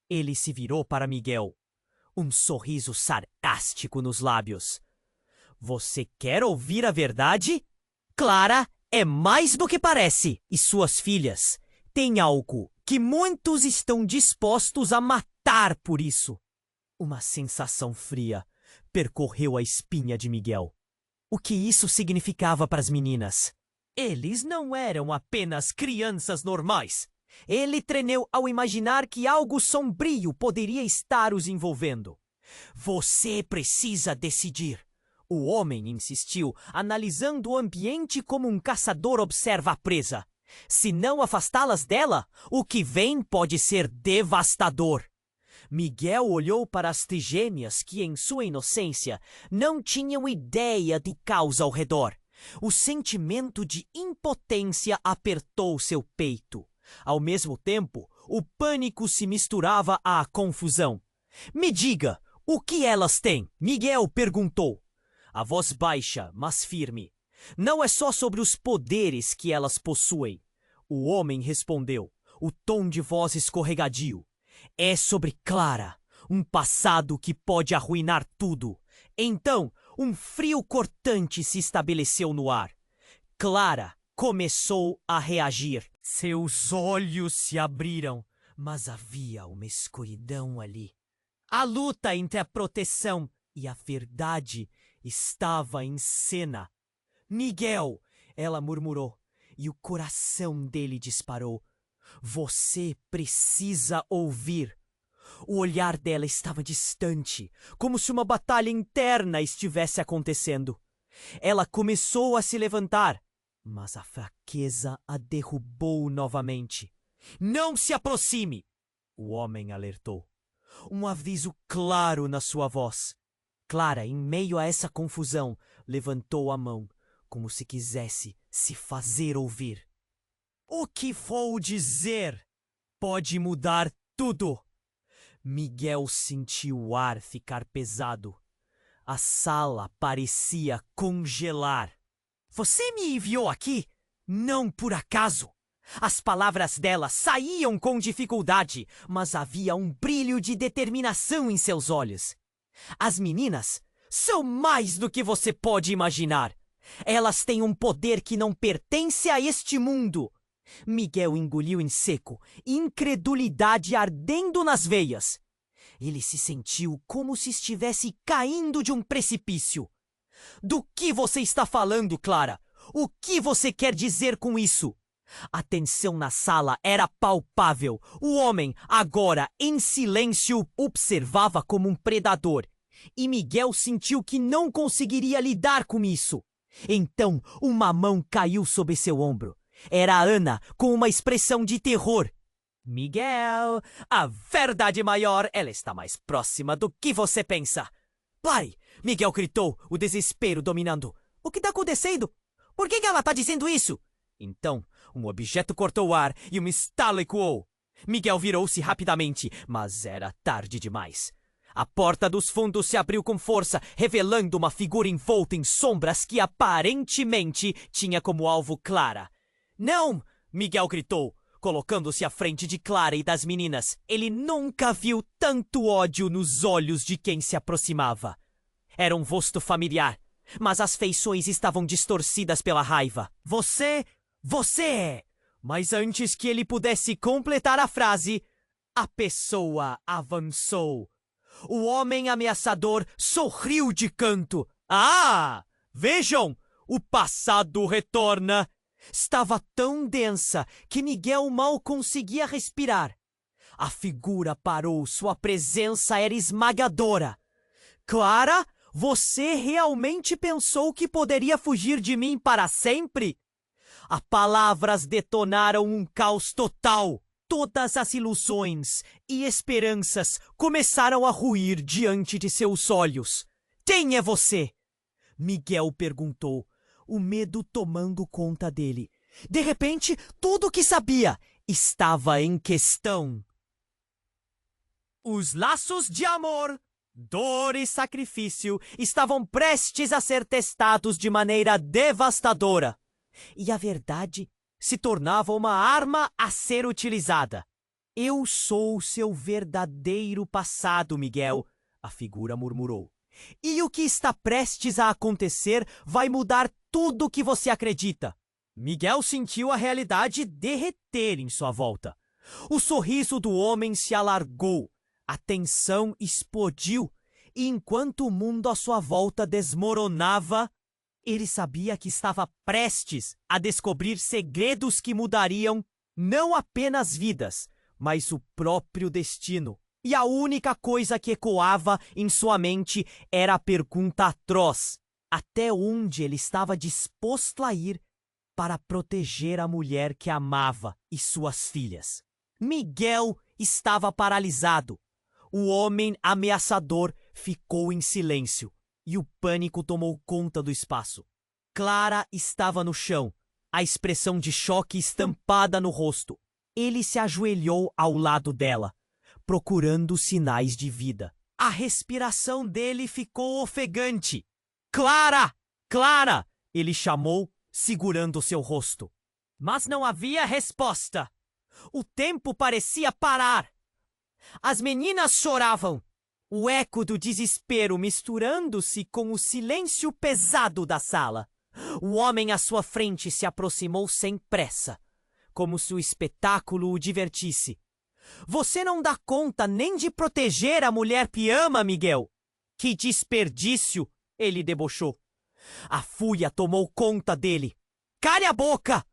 Ele se virou para Miguel, um sorriso sarcástico nos lábios. Você quer ouvir a verdade? Clara é mais do que parece, e suas filhas têm algo que muitos estão dispostos a matar por isso. Uma sensação fria percorreu a espinha de Miguel. O que isso significava para as meninas? Eles não eram apenas crianças normais. Ele tremeu ao imaginar que algo sombrio poderia estar os envolvendo. Você precisa decidir. O homem insistiu, analisando o ambiente como um caçador observa a presa. Se não afastá-las dela, o que vem pode ser devastador. Miguel olhou para as trigêmeas que, em sua inocência, não tinham ideia do caos ao redor. O sentimento de impotência apertou seu peito. Ao mesmo tempo, o pânico se misturava à confusão. Me diga, o que elas têm? Miguel perguntou. A voz baixa, mas firme. Não é só sobre os poderes que elas possuem. O homem respondeu, o tom de voz escorregadio. É sobre Clara, Um passado que pode arruinar tudo. Então, um frio cortante se estabeleceu no ar. Clara começou a reagir. Seus olhos se abriram, mas havia uma escuridão ali. A luta entre a proteção e a verdade estava em cena. Miguel, ela murmurou, e o coração dele disparou. Você precisa ouvir. O olhar dela estava distante, como se uma batalha interna estivesse acontecendo. Ela começou a se levantar, mas a fraqueza a derrubou novamente. Não se aproxime! O homem alertou. Um aviso claro na sua voz. Clara, em meio a essa confusão, levantou a mão, como se quisesse se fazer ouvir. O que vou dizer pode mudar tudo. Miguel sentiu o ar ficar pesado. A sala parecia congelar. Você me enviou aqui? Não por acaso. As palavras dela saíam com dificuldade, mas havia um brilho de determinação em seus olhos. As meninas são mais do que você pode imaginar. Elas têm um poder que não pertence a este mundo. Miguel engoliu em seco, incredulidade ardendo nas veias. Ele se sentiu como se estivesse caindo de um precipício. Do que você está falando, Clara? O que você quer dizer com isso? A tensão na sala era palpável. O homem, agora em silêncio, observava como um predador. E Miguel sentiu que não conseguiria lidar com isso. Então, uma mão caiu sobre seu ombro. Era a Ana, com uma expressão de terror. Miguel, a verdade maior, ela está mais próxima do que você pensa. Pare! Miguel gritou, o desespero dominando. O que está acontecendo? Por que ela está dizendo isso? Então, um objeto cortou o ar e um estalo ecoou. Miguel virou-se rapidamente, mas era tarde demais. A porta dos fundos se abriu com força, revelando uma figura envolta em sombras que aparentemente tinha como alvo Clara. Não! Miguel gritou, colocando-se à frente de Clara e das meninas. Ele nunca viu tanto ódio nos olhos de quem se aproximava. Era um rosto familiar, mas as feições estavam distorcidas pela raiva. Você é... Mas antes que ele pudesse completar a frase, a pessoa avançou. O homem ameaçador sorriu de canto. Ah! Vejam! O passado retorna! Estava tão densa que Miguel mal conseguia respirar. A figura parou, sua presença era esmagadora. Clara, você realmente pensou que poderia fugir de mim para sempre? As palavras detonaram um caos total. Todas as ilusões e esperanças começaram a ruir diante de seus olhos. Quem é você? Miguel perguntou, o medo tomando conta dele. De repente, tudo o que sabia estava em questão. Os laços de amor, dor e sacrifício estavam prestes a ser testados de maneira devastadora. E a verdade se tornava uma arma a ser utilizada. Eu sou o seu verdadeiro passado, Miguel, a figura murmurou. E o que está prestes a acontecer vai mudar tudo o que você acredita. Miguel sentiu a realidade derreter em sua volta. O sorriso do homem se alargou, a tensão explodiu, e enquanto o mundo à sua volta desmoronava, ele sabia que estava prestes a descobrir segredos que mudariam não apenas vidas, mas o próprio destino. E a única coisa que ecoava em sua mente era a pergunta atroz: até onde ele estava disposto a ir para proteger a mulher que amava e suas filhas? Miguel estava paralisado. O homem ameaçador ficou em silêncio e o pânico tomou conta do espaço. Clara estava no chão, a expressão de choque estampada no rosto. Ele se ajoelhou ao lado dela, procurando sinais de vida. A respiração dele ficou ofegante. Clara! Clara! Ele chamou, segurando seu rosto. Mas não havia resposta. O tempo parecia parar. As meninas choravam, o eco do desespero misturando-se com o silêncio pesado da sala. O homem à sua frente se aproximou sem pressa, como se o espetáculo o divertisse. Você não dá conta nem de proteger a mulher que ama, Miguel. Que desperdício! Ele debochou. A fúria tomou conta dele. Cale a boca!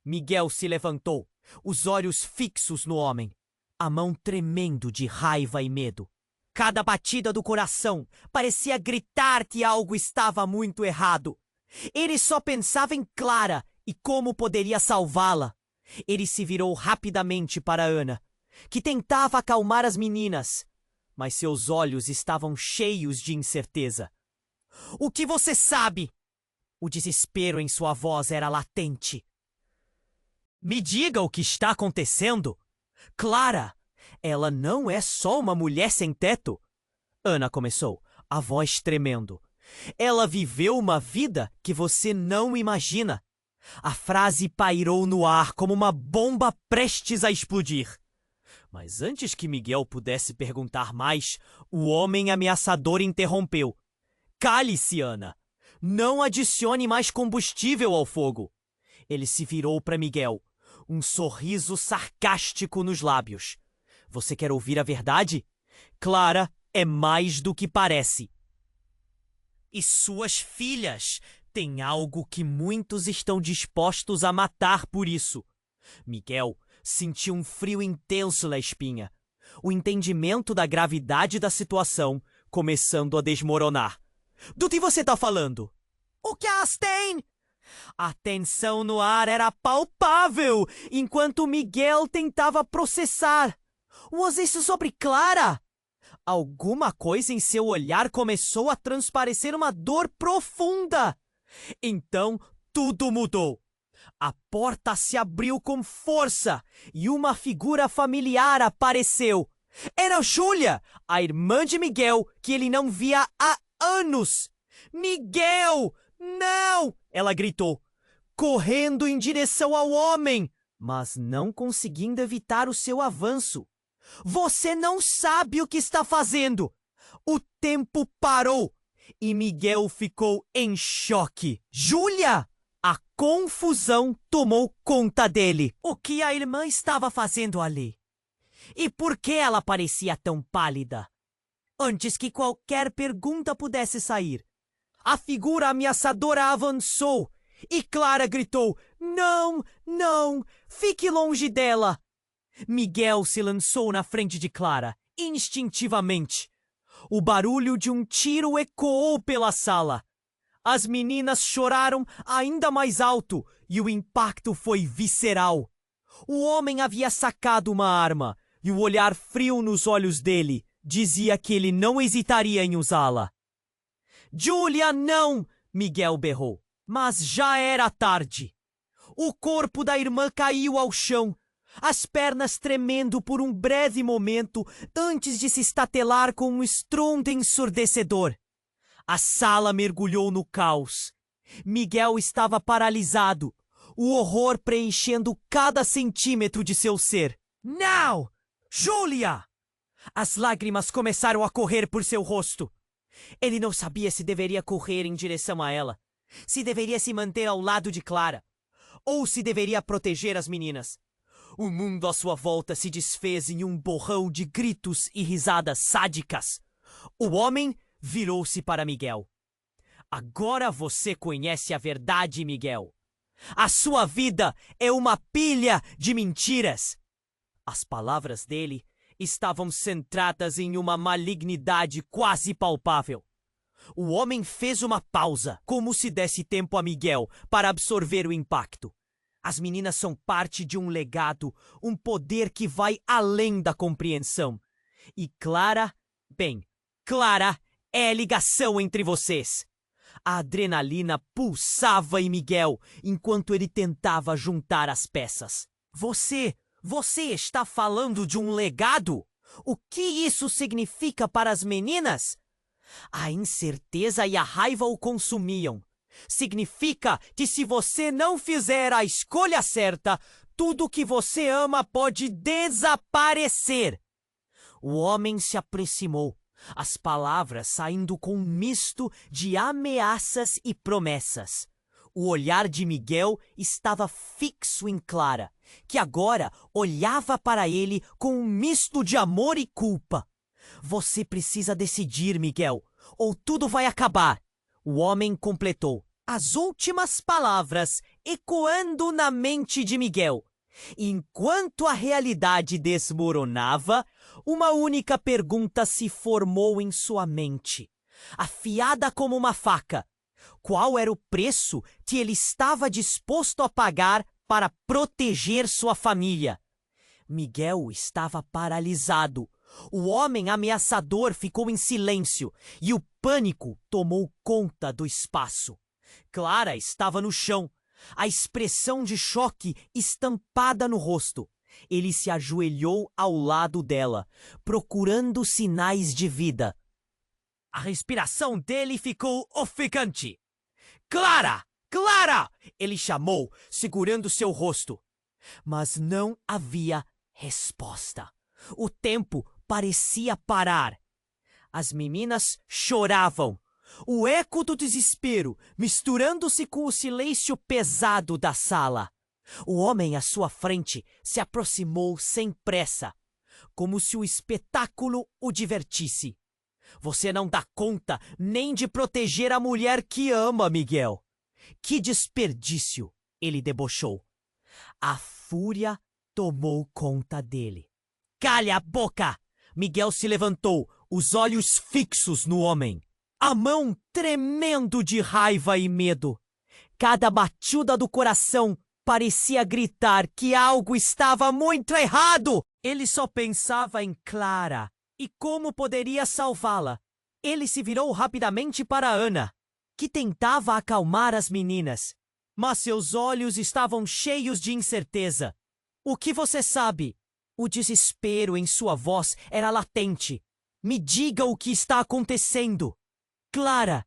Miguel se levantou, os olhos fixos no homem, a mão tremendo de raiva e medo. Cada batida do coração parecia gritar que algo estava muito errado. Ele só pensava em Clara e como poderia salvá-la. Ele se virou rapidamente para Ana, que tentava acalmar as meninas, mas seus olhos estavam cheios de incerteza. O que você sabe? O desespero em sua voz era latente. Me diga o que está acontecendo. Clara, ela não é só uma mulher sem teto. Ana começou, a voz tremendo. Ela viveu uma vida que você não imagina. A frase pairou no ar como uma bomba prestes a explodir. Mas antes que Miguel pudesse perguntar mais, o homem ameaçador interrompeu. Cale-se, Ana. Não adicione mais combustível ao fogo. Ele se virou para Miguel, um sorriso sarcástico nos lábios. Você quer ouvir a verdade? Clara é mais do que parece. E suas filhas têm algo que muitos estão dispostos a matar por isso. Miguel sentiu um frio intenso na espinha. O entendimento da gravidade da situação começando a desmoronar. Do que você está falando? O que elas têm? A tensão no ar era palpável enquanto Miguel tentava processar. Was isso sobre Clara? Alguma coisa em seu olhar começou a transparecer uma dor profunda. Então tudo mudou. A porta se abriu com força e uma figura familiar apareceu. Era Júlia, a irmã de Miguel, que ele não via há anos. Miguel! Não! Ela gritou, correndo em direção ao homem, mas não conseguindo evitar o seu avanço. Você não sabe o que está fazendo! O tempo parou e Miguel ficou em choque. Júlia! A confusão tomou conta dele. O que a irmã estava fazendo ali? E por que ela parecia tão pálida? Antes que qualquer pergunta pudesse sair, a figura ameaçadora avançou e Clara gritou: Não, não, fique longe dela! Miguel se lançou na frente de Clara, instintivamente. O barulho de um tiro ecoou pela sala. As meninas choraram ainda mais alto e o impacto foi visceral. O homem havia sacado uma arma e o olhar frio nos olhos dele dizia que ele não hesitaria em usá-la. Júlia, não! Miguel berrou. Mas já era tarde. O corpo da irmã caiu ao chão, as pernas tremendo por um breve momento antes de se estatelar com um estrondo ensurdecedor. A sala mergulhou no caos. Miguel estava paralisado, o horror preenchendo cada centímetro de seu ser. Não! Júlia! As lágrimas começaram a correr por seu rosto. Ele não sabia se deveria correr em direção a ela, se deveria se manter ao lado de Clara, ou se deveria proteger as meninas. O mundo à sua volta se desfez em um borrão de gritos e risadas sádicas. O homem virou-se para Miguel. Agora você conhece a verdade, Miguel. A sua vida é uma pilha de mentiras. As palavras dele estavam centradas em uma malignidade quase palpável. O homem fez uma pausa, como se desse tempo a Miguel para absorver o impacto. As meninas são parte de um legado, um poder que vai além da compreensão. E Clara, bem, Clara é a ligação entre vocês. A adrenalina pulsava em Miguel enquanto ele tentava juntar as peças. Você está falando de um legado? O que isso significa para as meninas? A incerteza e a raiva o consumiam. Significa que se você não fizer a escolha certa, tudo que você ama pode desaparecer. O homem se aproximou, as palavras saindo com um misto de ameaças e promessas. O olhar de Miguel estava fixo em Clara, que agora olhava para ele com um misto de amor e culpa. Você precisa decidir, Miguel, ou tudo vai acabar. O homem completou, as últimas palavras ecoando na mente de Miguel. Enquanto a realidade desmoronava, uma única pergunta se formou em sua mente, afiada como uma faca. Qual era o preço que ele estava disposto a pagar para proteger sua família? Miguel estava paralisado. O homem ameaçador ficou em silêncio e o pânico tomou conta do espaço. Clara estava no chão, a expressão de choque estampada no rosto. Ele se ajoelhou ao lado dela, procurando sinais de vida. A respiração dele ficou ofegante. Clara! Clara! Ele chamou, segurando seu rosto. Mas não havia resposta. O tempo parecia parar. As meninas choravam. O eco do desespero misturando-se com o silêncio pesado da sala. O homem à sua frente se aproximou sem pressa, como se o espetáculo o divertisse. Você não dá conta nem de proteger a mulher que ama, Miguel. Que desperdício! Ele debochou. A fúria tomou conta dele. Calha a boca! Miguel se levantou, os olhos fixos no homem. A mão tremendo de raiva e medo. Cada batida do coração parecia gritar que algo estava muito errado. Ele só pensava em Clara e como poderia salvá-la. Ele se virou rapidamente para Ana, que tentava acalmar as meninas, mas seus olhos estavam cheios de incerteza. O que você sabe? O desespero em sua voz era latente. Me diga o que está acontecendo. Clara,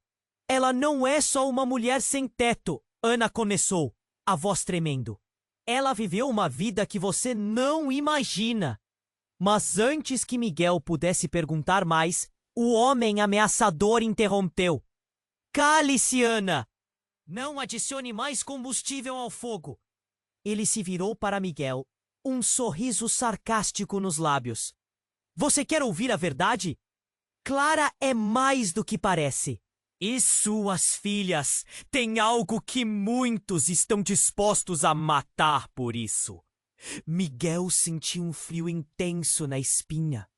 ela não é só uma mulher sem teto, Ana começou, a voz tremendo. Ela viveu uma vida que você não imagina. Mas antes que Miguel pudesse perguntar mais, o homem ameaçador interrompeu. Cale-se, Ana! Não adicione mais combustível ao fogo. Ele se virou para Miguel, um sorriso sarcástico nos lábios. Você quer ouvir a verdade? Clara é mais do que parece. E suas filhas têm algo que muitos estão dispostos a matar por isso. Miguel sentiu um frio intenso na espinha.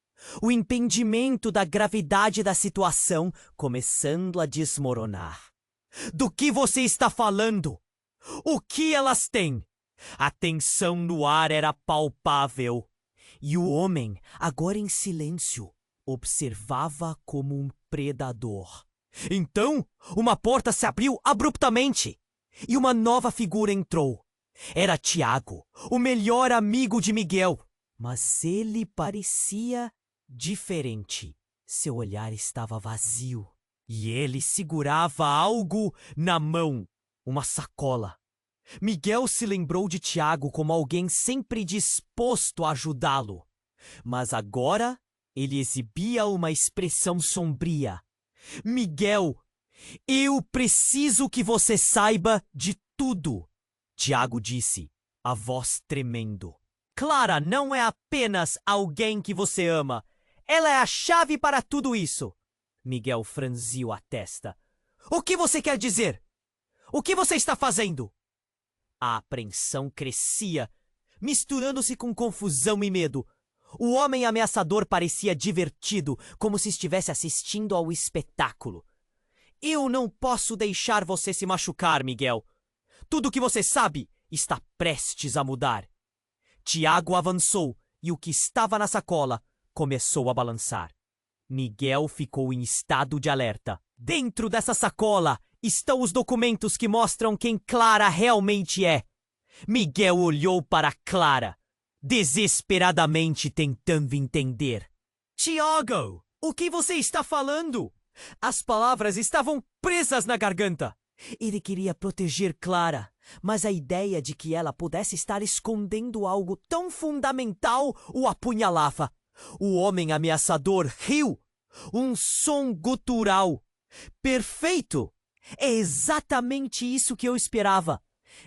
O entendimento da gravidade da situação começando a desmoronar. Do que você está falando? O que elas têm? A tensão no ar era palpável. E o homem, agora em silêncio, observava como um predador. Então, uma porta se abriu abruptamente e uma nova figura entrou. Era Tiago, o melhor amigo de Miguel. Mas ele parecia diferente. Seu olhar estava vazio e ele segurava algo na mão, uma sacola. Miguel se lembrou de Tiago como alguém sempre disposto a ajudá-lo. Mas agora ele exibia uma expressão sombria. Miguel, eu preciso que você saiba de tudo, Tiago disse, a voz tremendo. Clara não é apenas alguém que você ama. Ela é a chave para tudo isso. Miguel franziu a testa. O que você quer dizer? O que você está fazendo? A apreensão crescia, misturando-se com confusão e medo. O homem ameaçador parecia divertido, como se estivesse assistindo ao espetáculo. Eu não posso deixar você se machucar, Miguel. Tudo o que você sabe está prestes a mudar. Tiago avançou e o que estava na sacola começou a balançar. Miguel ficou em estado de alerta. Dentro dessa sacola estão os documentos que mostram quem Clara realmente é. Miguel olhou para Clara, desesperadamente tentando entender. Tiago, o que você está falando? As palavras estavam presas na garganta. Ele queria proteger Clara, mas a ideia de que ela pudesse estar escondendo algo tão fundamental o apunhalava. O homem ameaçador riu, Um som gutural. Perfeito! É exatamente isso que eu esperava.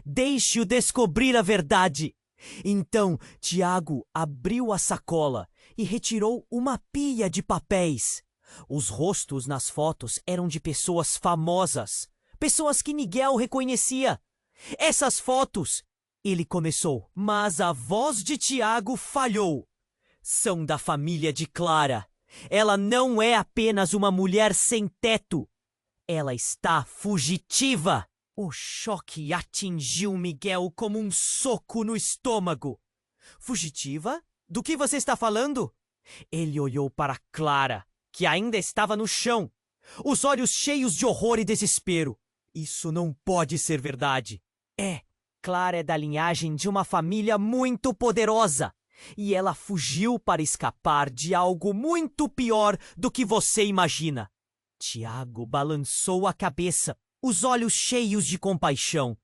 Deixe-o descobrir a verdade. Então, Tiago abriu a sacola e retirou uma pilha de papéis. Os rostos nas fotos eram de pessoas famosas, pessoas que Miguel reconhecia. Essas fotos, ele começou, mas a voz de Tiago falhou. São da família de Clara. Ela não é apenas uma mulher sem teto. Ela está fugitiva. O choque atingiu Miguel como um soco no estômago. Fugitiva? Do que você está falando? Ele olhou para Clara, que ainda estava no chão, os olhos cheios de horror e desespero. Isso não pode ser verdade. Clara é da linhagem de uma família muito poderosa. E ela fugiu para escapar de algo muito pior do que você imagina. Tiago balançou a cabeça, os olhos cheios de compaixão.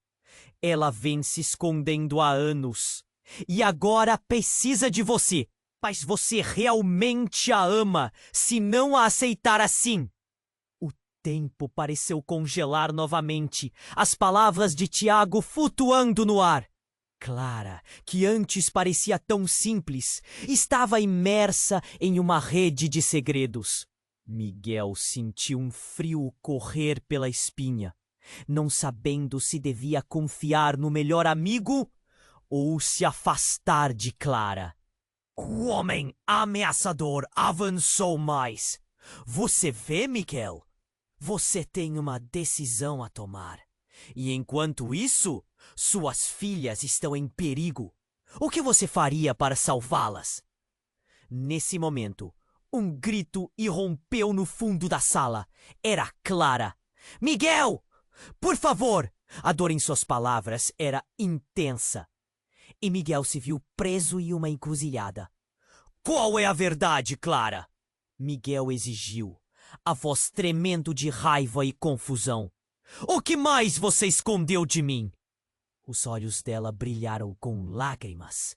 Ela vem se escondendo há anos. E agora precisa de você. Mas você realmente a ama, se não a aceitar assim. O tempo pareceu congelar novamente, as palavras de Tiago flutuando no ar. Clara, que antes parecia tão simples, estava imersa em uma rede de segredos. Miguel sentiu um frio correr pela espinha, não sabendo se devia confiar no melhor amigo ou se afastar de Clara. O homem ameaçador avançou mais. Você vê, Miguel? Você tem uma decisão a tomar. E enquanto isso, suas filhas estão em perigo. O que você faria para salvá-las? Nesse momento, um grito irrompeu no fundo da sala. Era Clara. Miguel! Por favor! A dor em suas palavras era intensa. E Miguel se viu preso em uma encruzilhada. Qual é a verdade, Clara? Miguel exigiu, a voz tremendo de raiva e confusão. O que mais você escondeu de mim? Os olhos dela brilharam com lágrimas.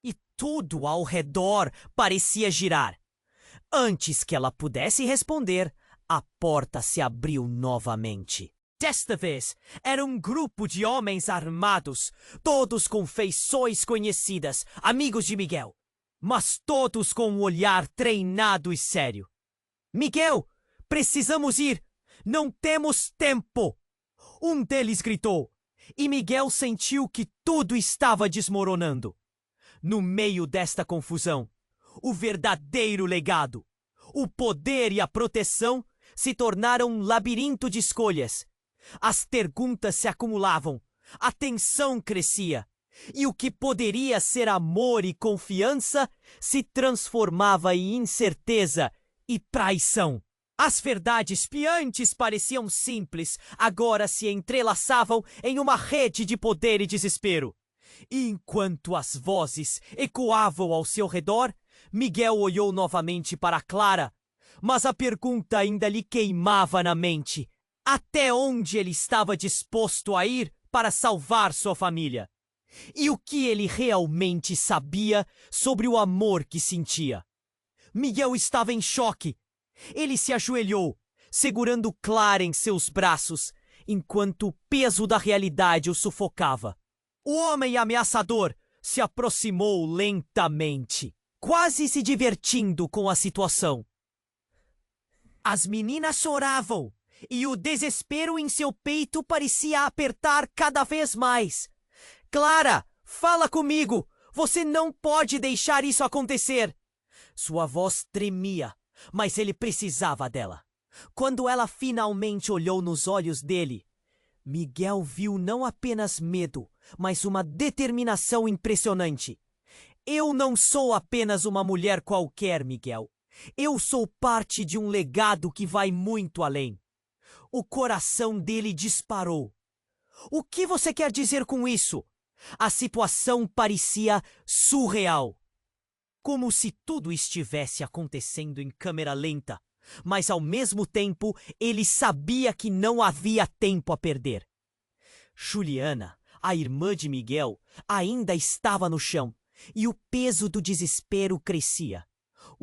E tudo ao redor parecia girar. Antes que ela pudesse responder, a porta se abriu novamente. Desta vez, era um grupo de homens armados, todos com feições conhecidas, amigos de Miguel, mas todos com um olhar treinado e sério. Miguel, precisamos ir! Não temos tempo! Um deles gritou, e Miguel sentiu que tudo estava desmoronando. No meio desta confusão, o verdadeiro legado, o poder e a proteção se tornaram um labirinto de escolhas. As perguntas se acumulavam, a tensão crescia, e o que poderia ser amor e confiança se transformava em incerteza e traição. As verdades que antes pareciam simples, agora se entrelaçavam em uma rede de poder e desespero. E enquanto as vozes ecoavam ao seu redor, Miguel olhou novamente para Clara, mas a pergunta ainda lhe queimava na mente. Até onde ele estava disposto a ir para salvar sua família? E o que ele realmente sabia sobre o amor que sentia? Miguel estava em choque. Ele se ajoelhou, segurando Clara em seus braços, enquanto o peso da realidade o sufocava. O homem ameaçador se aproximou lentamente, quase se divertindo com a situação. As meninas choravam, e o desespero em seu peito parecia apertar cada vez mais. Clara, fala comigo! Você não pode deixar isso acontecer! Sua voz tremia, mas ele precisava dela. Quando ela finalmente olhou nos olhos dele, Miguel viu não apenas medo, mas uma determinação impressionante. Eu não sou apenas uma mulher qualquer, Miguel. Eu sou parte de um legado que vai muito além. O coração dele disparou. O que você quer dizer com isso? A situação parecia surreal. Como se tudo estivesse acontecendo em câmera lenta, mas ao mesmo tempo ele sabia que não havia tempo a perder. Juliana, a irmã de Miguel, ainda estava no chão, e o peso do desespero crescia.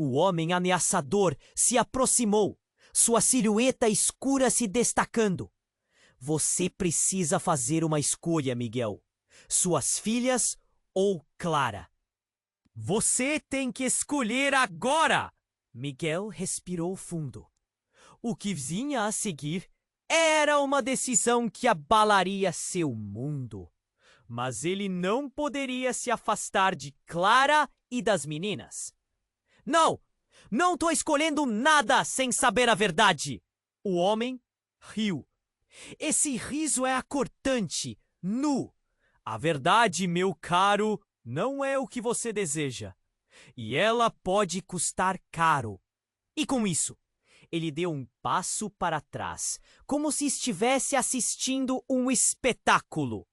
O homem ameaçador se aproximou, sua silhueta escura se destacando. Você precisa fazer uma escolha, Miguel. Suas filhas ou Clara? Você tem que escolher agora! Miguel respirou fundo. O que vinha a seguir era uma decisão que abalaria seu mundo. Mas ele não poderia se afastar de Clara e das meninas. Não! Não tô escolhendo nada sem saber a verdade! O homem riu. Esse riso é acortante, nu. A verdade, meu caro, não é o que você deseja. E ela pode custar caro. E com isso, ele deu um passo para trás, como se estivesse assistindo um espetáculo.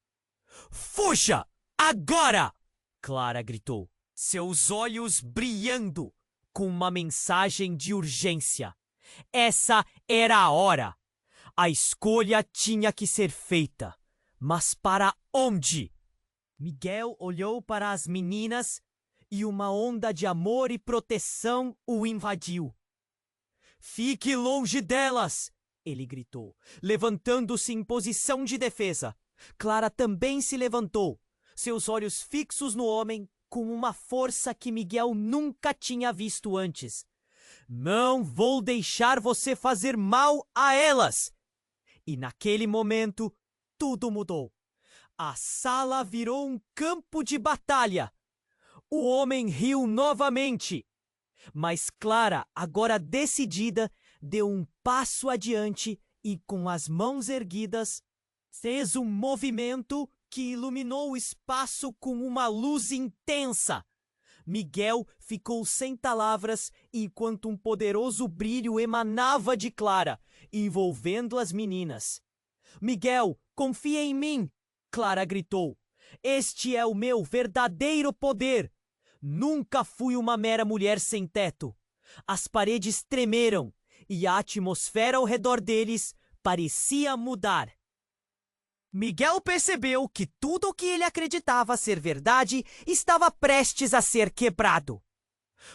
Fuja! Agora! Clara gritou, seus olhos brilhando, com uma mensagem de urgência. Essa era a hora. A escolha tinha que ser feita. Mas para onde? Miguel olhou para as meninas e uma onda de amor e proteção o invadiu. Fique longe delas! Ele gritou, levantando-se em posição de defesa. Clara também se levantou, seus olhos fixos no homem com uma força que Miguel nunca tinha visto antes. Não vou deixar você fazer mal a elas! E naquele momento, tudo mudou. A sala virou um campo de batalha. O homem riu novamente. Mas Clara, agora decidida, deu um passo adiante e, com as mãos erguidas, fez um movimento que iluminou o espaço com uma luz intensa. Miguel ficou sem palavras enquanto um poderoso brilho emanava de Clara, envolvendo as meninas. Miguel, confia em mim! Clara gritou. Este é o meu verdadeiro poder! Nunca fui uma mera mulher sem teto. As paredes tremeram e a atmosfera ao redor deles parecia mudar. Miguel percebeu que tudo o que ele acreditava ser verdade estava prestes a ser quebrado.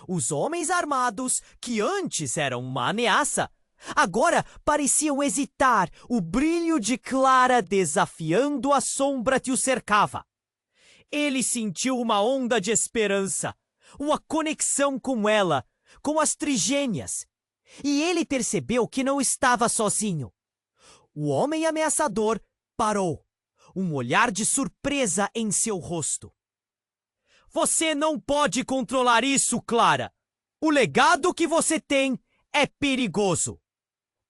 Os homens armados, que antes eram uma ameaça, agora pareciam hesitar, o brilho de Clara desafiando a sombra que o cercava. Ele sentiu uma onda de esperança, uma conexão com ela, com as trigêmeas. E ele percebeu que não estava sozinho. O homem ameaçador parou, um olhar de surpresa em seu rosto. Você não pode controlar isso, Clara. O legado que você tem é perigoso.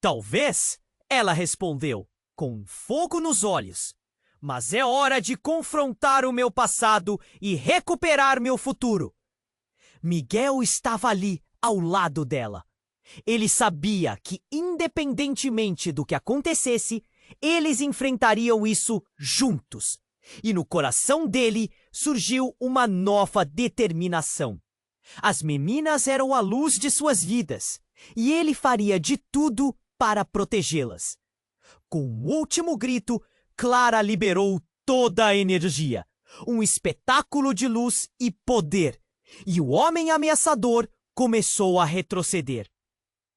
Talvez, ela respondeu, com fogo nos olhos. Mas é hora de confrontar o meu passado e recuperar meu futuro. Miguel estava ali, ao lado dela. Ele sabia que, independentemente do que acontecesse, eles enfrentariam isso juntos. E no coração dele surgiu uma nova determinação. As meninas eram a luz de suas vidas, e ele faria de tudo para protegê-las. Com um último grito, Clara liberou toda a energia, um espetáculo de luz e poder, e o homem ameaçador começou a retroceder,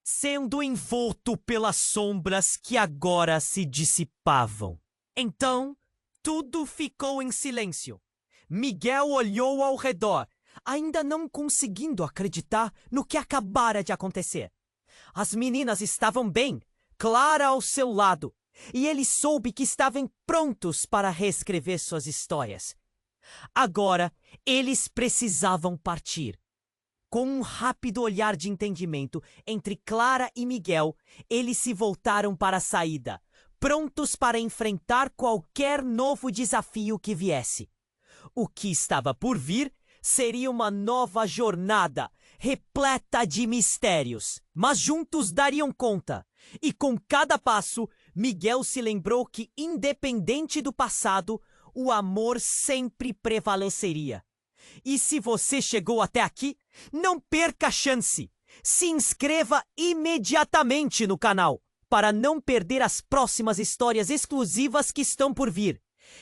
sendo envolto pelas sombras que agora se dissipavam. Então, tudo ficou em silêncio. Miguel olhou ao redor, ainda não conseguindo acreditar no que acabara de acontecer. As meninas estavam bem, Clara ao seu lado, e ele soube que estavam prontos para reescrever suas histórias. Agora, eles precisavam partir. Com um rápido olhar de entendimento entre Clara e Miguel, eles se voltaram para a saída, prontos para enfrentar qualquer novo desafio que viesse. O que estava por vir seria uma nova jornada, repleta de mistérios. Mas juntos dariam conta. E com cada passo, Miguel se lembrou que, independente do passado, o amor sempre prevaleceria. E se você chegou até aqui, não perca a chance. Se inscreva imediatamente no canal para não perder as próximas histórias exclusivas que estão por vir.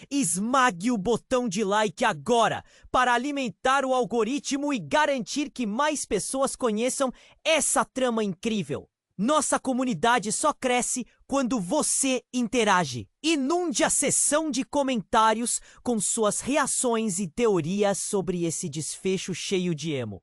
Esmague o botão de like agora para alimentar o algoritmo e garantir que mais pessoas conheçam essa trama incrível. Nossa comunidade só cresce quando você interage. Inunde a seção de comentários com suas reações e teorias sobre esse desfecho cheio de emo.